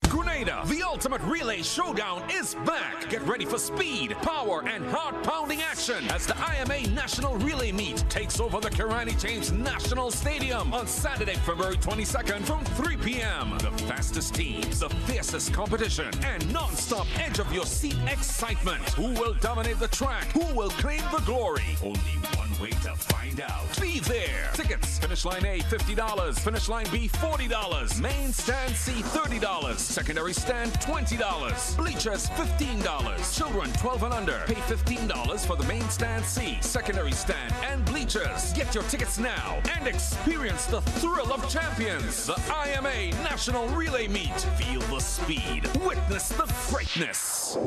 Grenada, the ultimate relay showdown is back. Get ready for speed, power, and heart-pounding action as the IMA National Relay Meet takes over the Kirani James National Stadium on Saturday, February 22nd from 3 p.m. The fastest teams, the fiercest competition, and non-stop edge-of-your-seat excitement. Who will dominate the track? Who will claim the glory? Only one way to find out. Be there. Tickets, finish line A, $50. Finish line B, $40. Main stand C, $30. Secondary stand, $20. Bleachers, $15. Children 12 and under pay $15 for the main stand C, secondary stand, and bleachers. Get your tickets now and experience the thrill of champions. The IMA National Relay Meet. Feel the speed. Witness the greatness.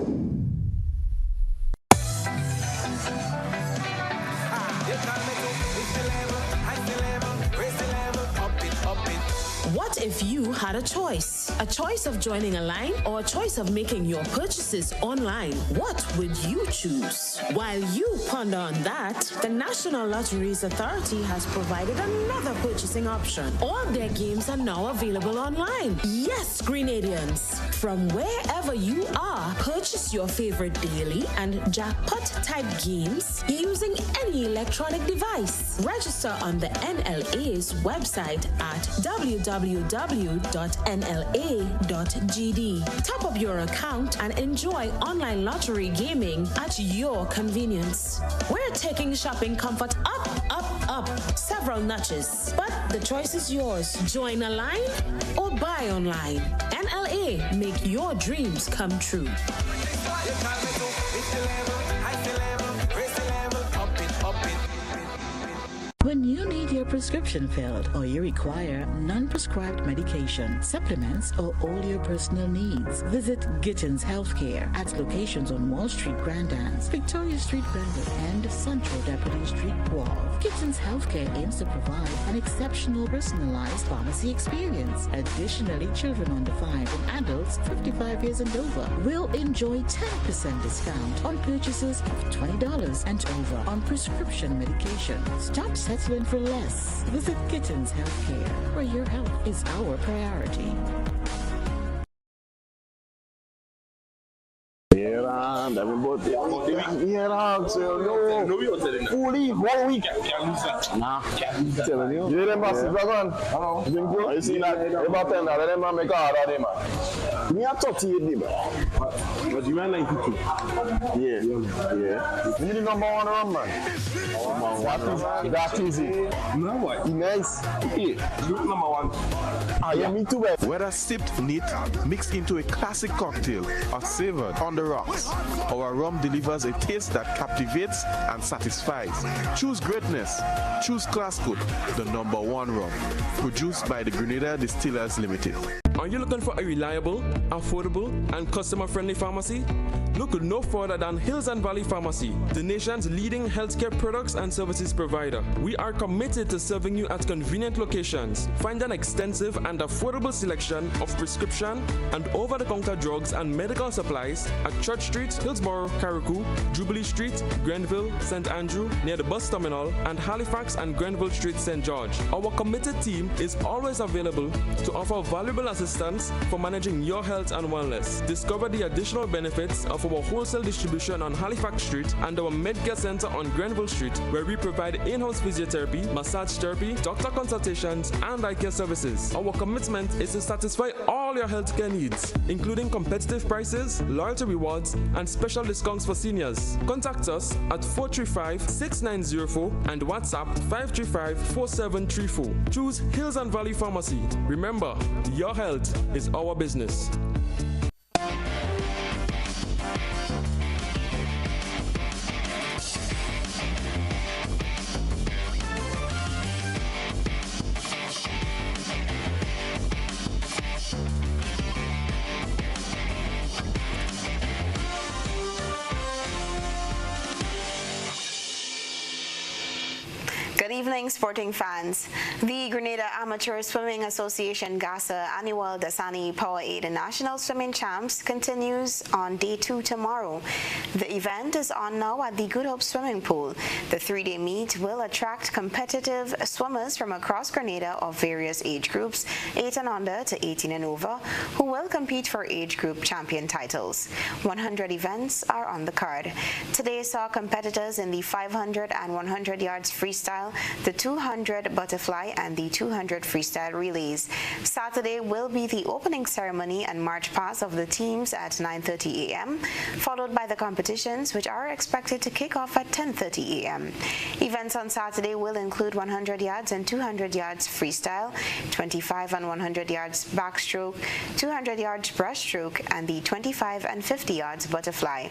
What What if you had a choice? A choice of joining a line or a choice of making your purchases online? What would you choose? While you ponder on that, the National Lotteries Authority has provided another purchasing option. All their games are now available online. Yes, Grenadians. From wherever you are, purchase your favorite daily and jackpot-type games using any electronic device. Register on the NLA's website at www.nla.gd. Top up your account and enjoy online lottery gaming at your convenience. We're taking shopping comfort up, up, up several notches, but the choice is yours. Join a line or buy online. NLA, make your dreams come true. When you need your prescription filled or you require non-prescribed medication, supplements, or all your personal needs, visit Gittins Healthcare at locations on Wall Street, Grandans, Victoria Street, Granville, and Central Deputy Street, Wall. Gittins Healthcare aims to provide an exceptional personalized pharmacy experience. Additionally, children under 5 and adults 55 years and over will enjoy 10% discount on purchases of $20 and over on prescription medication. Stop settling for less. Visit Gittins Healthcare, where your health is our priority. Fully 1 week. Nah. Telling you. You them bosses, Dragon. Hello. You see that? About 10 now. Let them make a hard day, man. Me a 38, man. But you are 92. Yeah. Yeah. You need the number 1 run, man. That is it. No, what? Nice. Yeah. You number 1. Ah, yeah, me too, man. Whether sipped neat, mixed into a classic cocktail, or savored on the rocks, our rum delivers a taste that captivates and satisfies. Choose greatness. Choose Classcoat, the number 1 rum. Produced by the Grenada Distillers Limited. Are you looking for a reliable, affordable, and customer-friendly pharmacy? Look no further than Hills and Valley Pharmacy, the nation's leading healthcare products and services provider. We are committed to serving you at convenient locations. Find an extensive and affordable selection of prescription and over-the-counter drugs and medical supplies at Church Street, Hillsborough, Carriacou, Jubilee Street, Grenville, St. Andrew, near the bus terminal, and Halifax and Grenville Street, St. George. Our committed team is always available to offer valuable assistance for managing your health and wellness. Discover the additional benefits of our wholesale distribution on Halifax Street and our Medcare Center on Grenville Street, where we provide in-house physiotherapy, massage therapy, doctor consultations, and eye care services. Our commitment is to satisfy all your healthcare needs, including competitive prices, loyalty rewards, and special discounts for seniors. Contact us at 435-6904 and WhatsApp 535-4734. Choose Hills and Valley Pharmacy. Remember, your health is our business. Good evening, sporting fans. The Grenada Amateur Swimming Association GASA annual Dasani Powerade National Swimming Champs continues on day 2 tomorrow. The event is on now at the Good Hope Swimming Pool. The 3-day meet will attract competitive swimmers from across Grenada of various age groups, 8 and under to 18 and over, who will compete for age group champion titles. 100 events are on the card. Today saw competitors in the 500 and 100 yards freestyle, the 200 butterfly, and the 200 freestyle relays. Saturday will be the opening ceremony and march past of the teams at 9:30 a.m., followed by the competitions, which are expected to kick off at 10:30 a.m. Events on Saturday will include 100 yards and 200 yards freestyle, 25 and 100 yards backstroke, 200 yards breaststroke, and the 25 and 50 yards butterfly.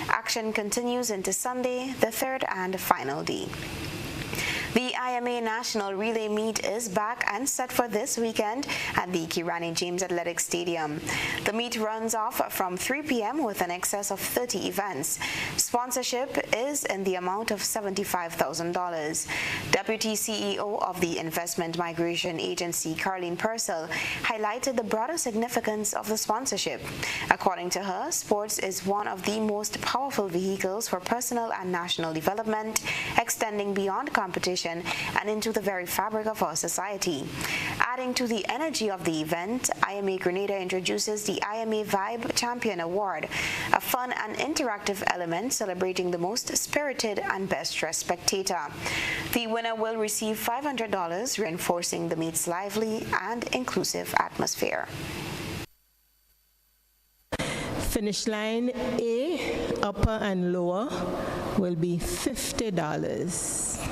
Action continues into Sunday, the third and final day. The IMA National Relay Meet is back and set for this weekend at the Kirani James Athletic Stadium. The meet runs off from 3 p.m. with an excess of 30 events. Sponsorship is in the amount of $75,000. Deputy CEO of the Investment Migration Agency, Caroline Purcell, highlighted the broader significance of the sponsorship. According to her, sports is one of the most powerful vehicles for personal and national development, extending beyond competition and into the very fabric of our society. Adding to the energy of the event, IMA Grenada introduces the IMA Vibe Champion Award, a fun and interactive element celebrating the most spirited and best-dressed spectator. The winner will receive $500, reinforcing the meet's lively and inclusive atmosphere. Finish line A, upper and lower, will be $50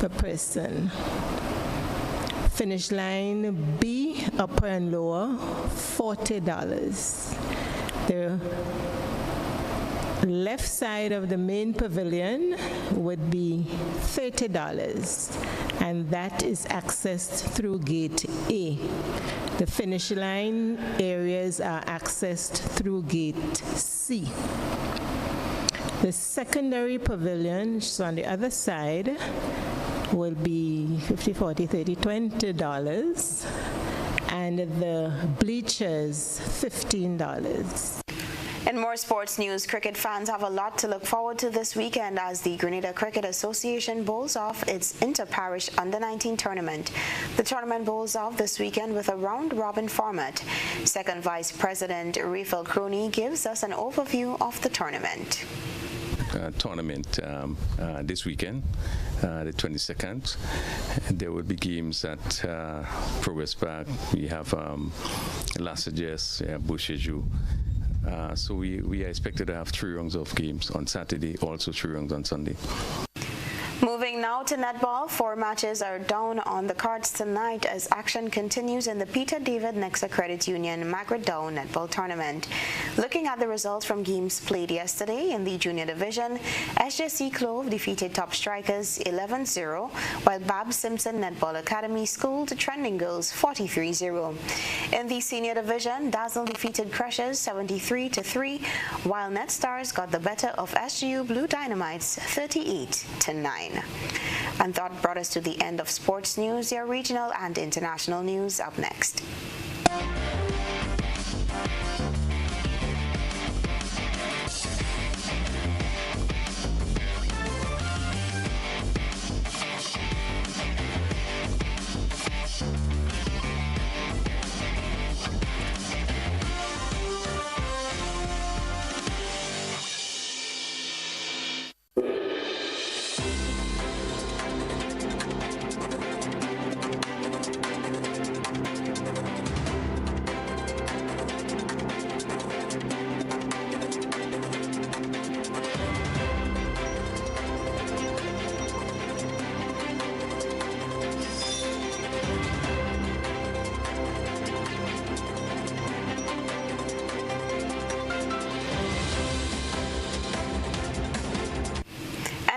per person. Finish line B, upper and lower, $40. The left side of the main pavilion would be $30, and that is accessed through gate A. The finish line areas are accessed through gate C. The secondary pavilion, which is on the other side, will be $50, $40, $30, $20, and the bleachers, $15. In more sports news, cricket fans have a lot to look forward to this weekend as the Grenada Cricket Association bowls off its inter-parish under-19 tournament. The tournament bowls off this weekend with a round-robin format. Second Vice President Rafael Crony gives us an overview of the tournament. Tournament this weekend, the 22nd. There will be games at Progress Park. We have Lassages, Busheju. So we are expected to have 3 rounds of games on Saturday, also 3 rounds on Sunday. Moving now to netball, 4 matches are down on the cards tonight as action continues in the Peter David Nexa Credit Union Margaret Dow Netball Tournament. Looking at the results from games played yesterday in the junior division, SJC Clove defeated Top Strikers 11-0, while Bab Simpson Netball Academy schooled Trending Girls 43-0. In the senior division, Dazzle defeated Crushers 73-3, while Net Stars got the better of SGU Blue Dynamites 38-9. And that brought us to the end of sports news. Your regional and international news up next.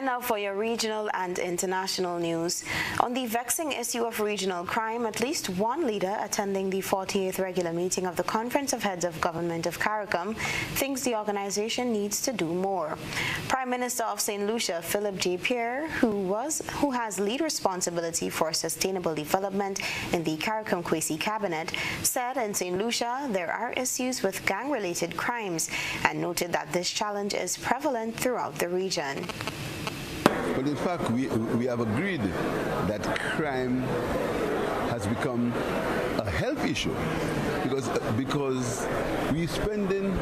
Now for your regional and international news. On the vexing issue of regional crime, at least one leader attending the 48th regular meeting of the Conference of Heads of Government of CARICOM thinks the organization needs to do more. Prime Minister of St. Lucia, Philip J. Pierre, who has lead responsibility for sustainable development in the CARICOM-Kwesi cabinet, said in St. Lucia there are issues with gang-related crimes and noted that this challenge is prevalent throughout the region. But in fact, we have agreed that crime has become a health issue because we spending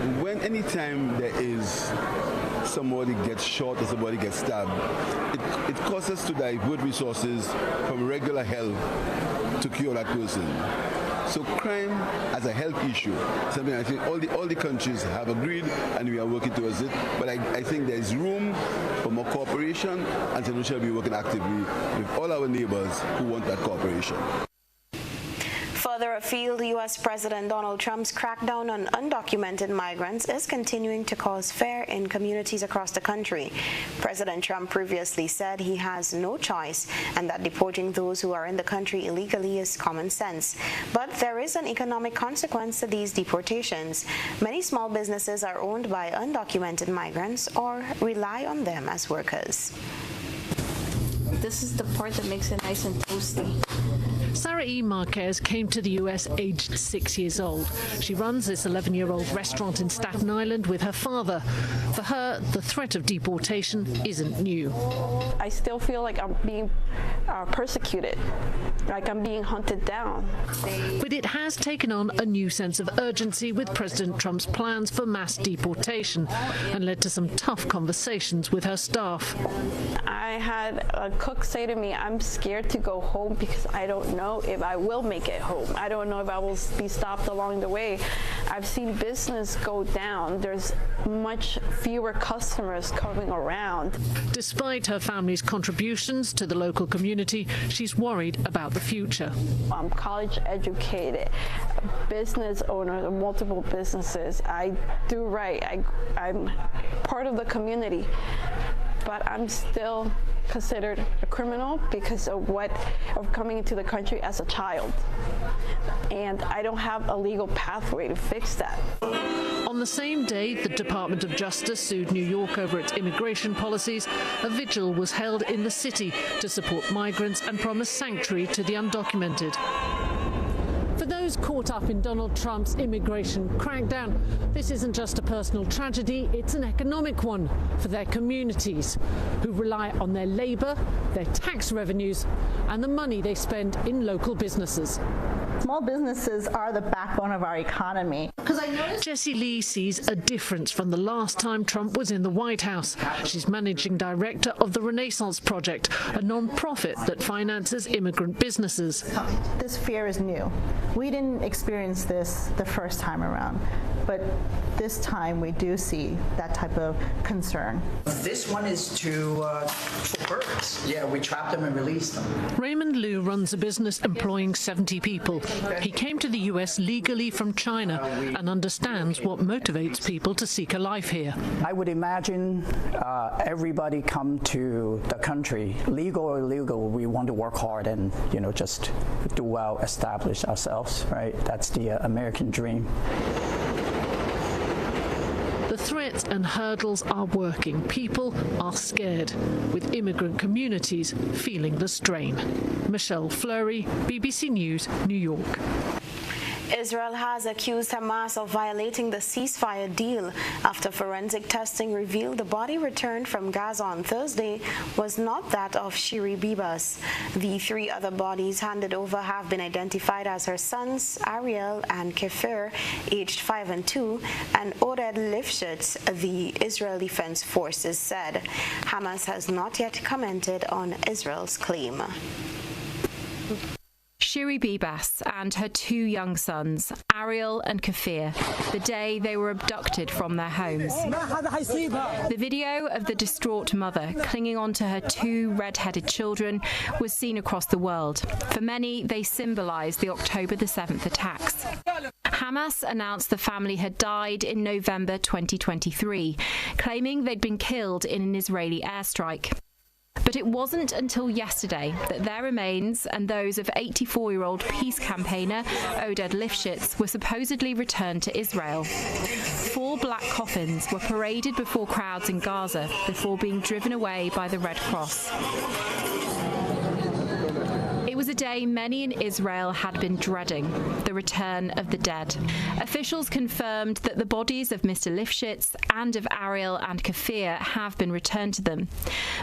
anytime there is somebody gets shot or somebody gets stabbed, it causes us to divert resources from regular health to cure that person. So crime as a health issue, something I think all the countries have agreed and we are working towards it. But I think there is room for more cooperation and St. Lucia will be working actively with all our neighbors who want that cooperation. Further afield, U.S. President Donald Trump's crackdown on undocumented migrants is continuing to cause fear in communities across the country. President Trump previously said he has no choice and that deporting those who are in the country illegally is common sense. But there is an economic consequence to these deportations. Many small businesses are owned by undocumented migrants or rely on them as workers. This is the part that makes it nice and toasty. Sarah E. Marquez came to the U.S. aged 6 years old. She runs this 11-year-old restaurant in Staten Island with her father. For her, the threat of deportation isn't new. I still feel like I'm being persecuted, like I'm being hunted down. But it has taken on a new sense of urgency with President Trump's plans for mass deportation and led to some tough conversations with her staff. I had a cook say to me, I'm scared to go home because I don't know if I will make it home. I don't know if I will be stopped along the way. I've seen business go down. There's much fewer customers coming around. Despite her family's contributions to the local community, she's worried about the future. I'm college educated, business owner of multiple businesses. I do right. I'm part of the community, but I'm still considered a criminal because of coming into the country as a child. And I don't have a legal pathway to fix that. On the same day the Department of Justice sued New York over its immigration policies, a vigil was held in the city to support migrants and promise sanctuary to the undocumented. For those caught up in Donald Trump's immigration crackdown, this isn't just a personal tragedy, it's an economic one for their communities, who rely on their labour, their tax revenues, and the money they spend in local businesses. Small businesses are the backbone of our economy. Jessie Lee sees a difference from the last time Trump was in the White House. She's managing director of the Renaissance Project, a non-profit that finances immigrant businesses. This fear is new. We didn't experience this the first time around, but this time we do see that type of concern. This one is for birds. Yeah, we trap them and release them. Raymond Liu runs a business employing 70 people. He came to the U.S. legally from China and understands what motivates people to seek a life here. I would imagine everybody come to the country, legal or illegal, we want to work hard and, just do well, establish ourselves, right? That's the American dream. The threats and hurdles are working. People are scared, with immigrant communities feeling the strain. Michelle Fleury, BBC News, New York. Israel has accused Hamas of violating the ceasefire deal after forensic testing revealed the body returned from Gaza on Thursday was not that of Shiri Bibas. The three other bodies handed over have been identified as her sons, Ariel and Kefir, aged 5 and 2, and Oded Lifshitz, the Israel Defense Forces said. Hamas has not yet commented on Israel's claim. Shiri Bibas and her two young sons, Ariel and Kefir, the day they were abducted from their homes. The video of the distraught mother clinging onto her two red-headed children was seen across the world. For many, they symbolise the October the 7th attacks. Hamas announced the family had died in November 2023, claiming they'd been killed in an Israeli airstrike. But it wasn't until yesterday that their remains and those of 84-year-old peace campaigner Oded Lifshitz were supposedly returned to Israel. 4 black coffins were paraded before crowds in Gaza before being driven away by the Red Cross. It was a day many in Israel had been dreading, the return of the dead. Officials confirmed that the bodies of Mr. Lifshitz and of Ariel and Kefir have been returned to them.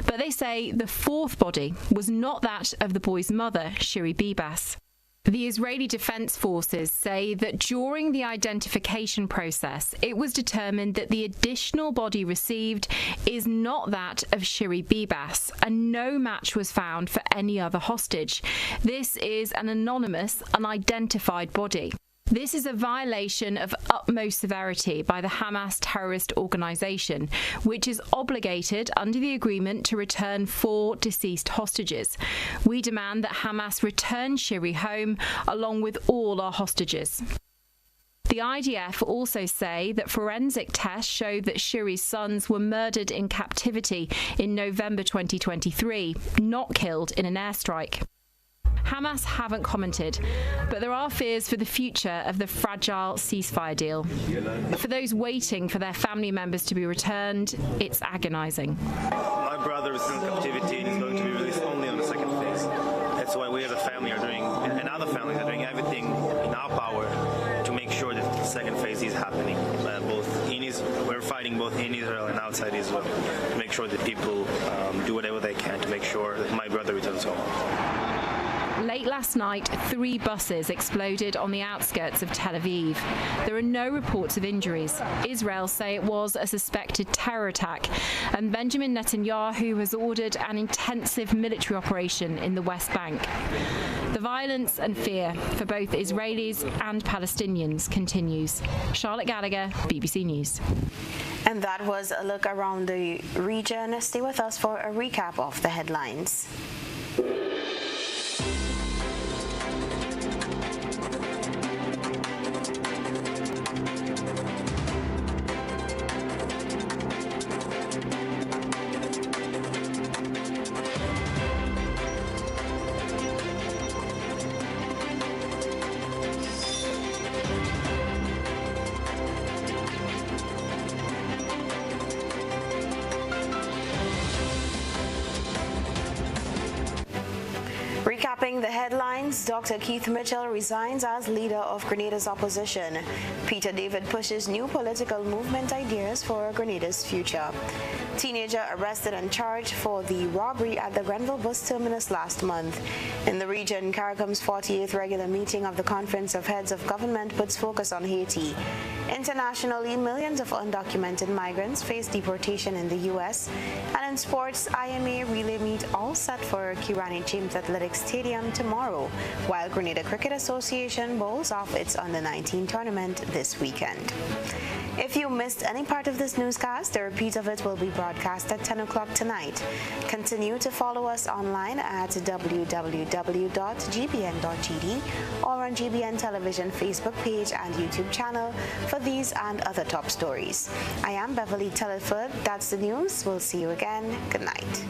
But they say the fourth body was not that of the boy's mother, Shiri Bibas. The Israeli Defense Forces say that during the identification process, it was determined that the additional body received is not that of Shiri Bibas, and no match was found for any other hostage. This is an anonymous, unidentified body. This is a violation of utmost severity by the Hamas terrorist organization, which is obligated under the agreement to return 4 deceased hostages. We demand that Hamas return Shiri home along with all our hostages. The IDF also say that forensic tests showed that Shiri's sons were murdered in captivity in November 2023, not killed in an airstrike. Hamas haven't commented, but there are fears for the future of the fragile ceasefire deal. For those waiting for their family members to be returned, it's agonizing. My brother is in captivity and is going to be released only on the second phase. That's why we as a family are doing, and other families are doing everything in our power to make sure that the second phase is happening. We're fighting both in Israel and outside Israel to make sure that people do whatever they can to make sure that my brother returns home. Late last night, 3 buses exploded on the outskirts of Tel Aviv. There are no reports of injuries. Israel say it was a suspected terror attack, and Benjamin Netanyahu has ordered an intensive military operation in the West Bank. The violence and fear for both Israelis and Palestinians continues. Charlotte Gallagher, BBC News. And that was a look around the region. Stay with us for a recap of the headlines. Recapping the headlines, Dr. Keith Mitchell resigns as leader of Grenada's opposition. Peter David pushes new political movement ideas for Grenada's future. Teenager arrested and charged for the robbery at the Grenville bus terminus last month. In the region, CARICOM's 48th regular meeting of the Conference of Heads of Government puts focus on Haiti. Internationally, millions of undocumented migrants face deportation in the U.S. And in sports, IMA relay meet all set for Kirani James Athletics Stadium tomorrow, while Grenada Cricket Association bowls off its Under-19 tournament this weekend. If you missed any part of this newscast, a repeat of it will be broadcast at 10 o'clock tonight. Continue to follow us online at www.gbn.gd or on GBN Television Facebook page and YouTube channel for these and other top stories. I am Beverly Telesford. That's the news. We'll see you again. Good night.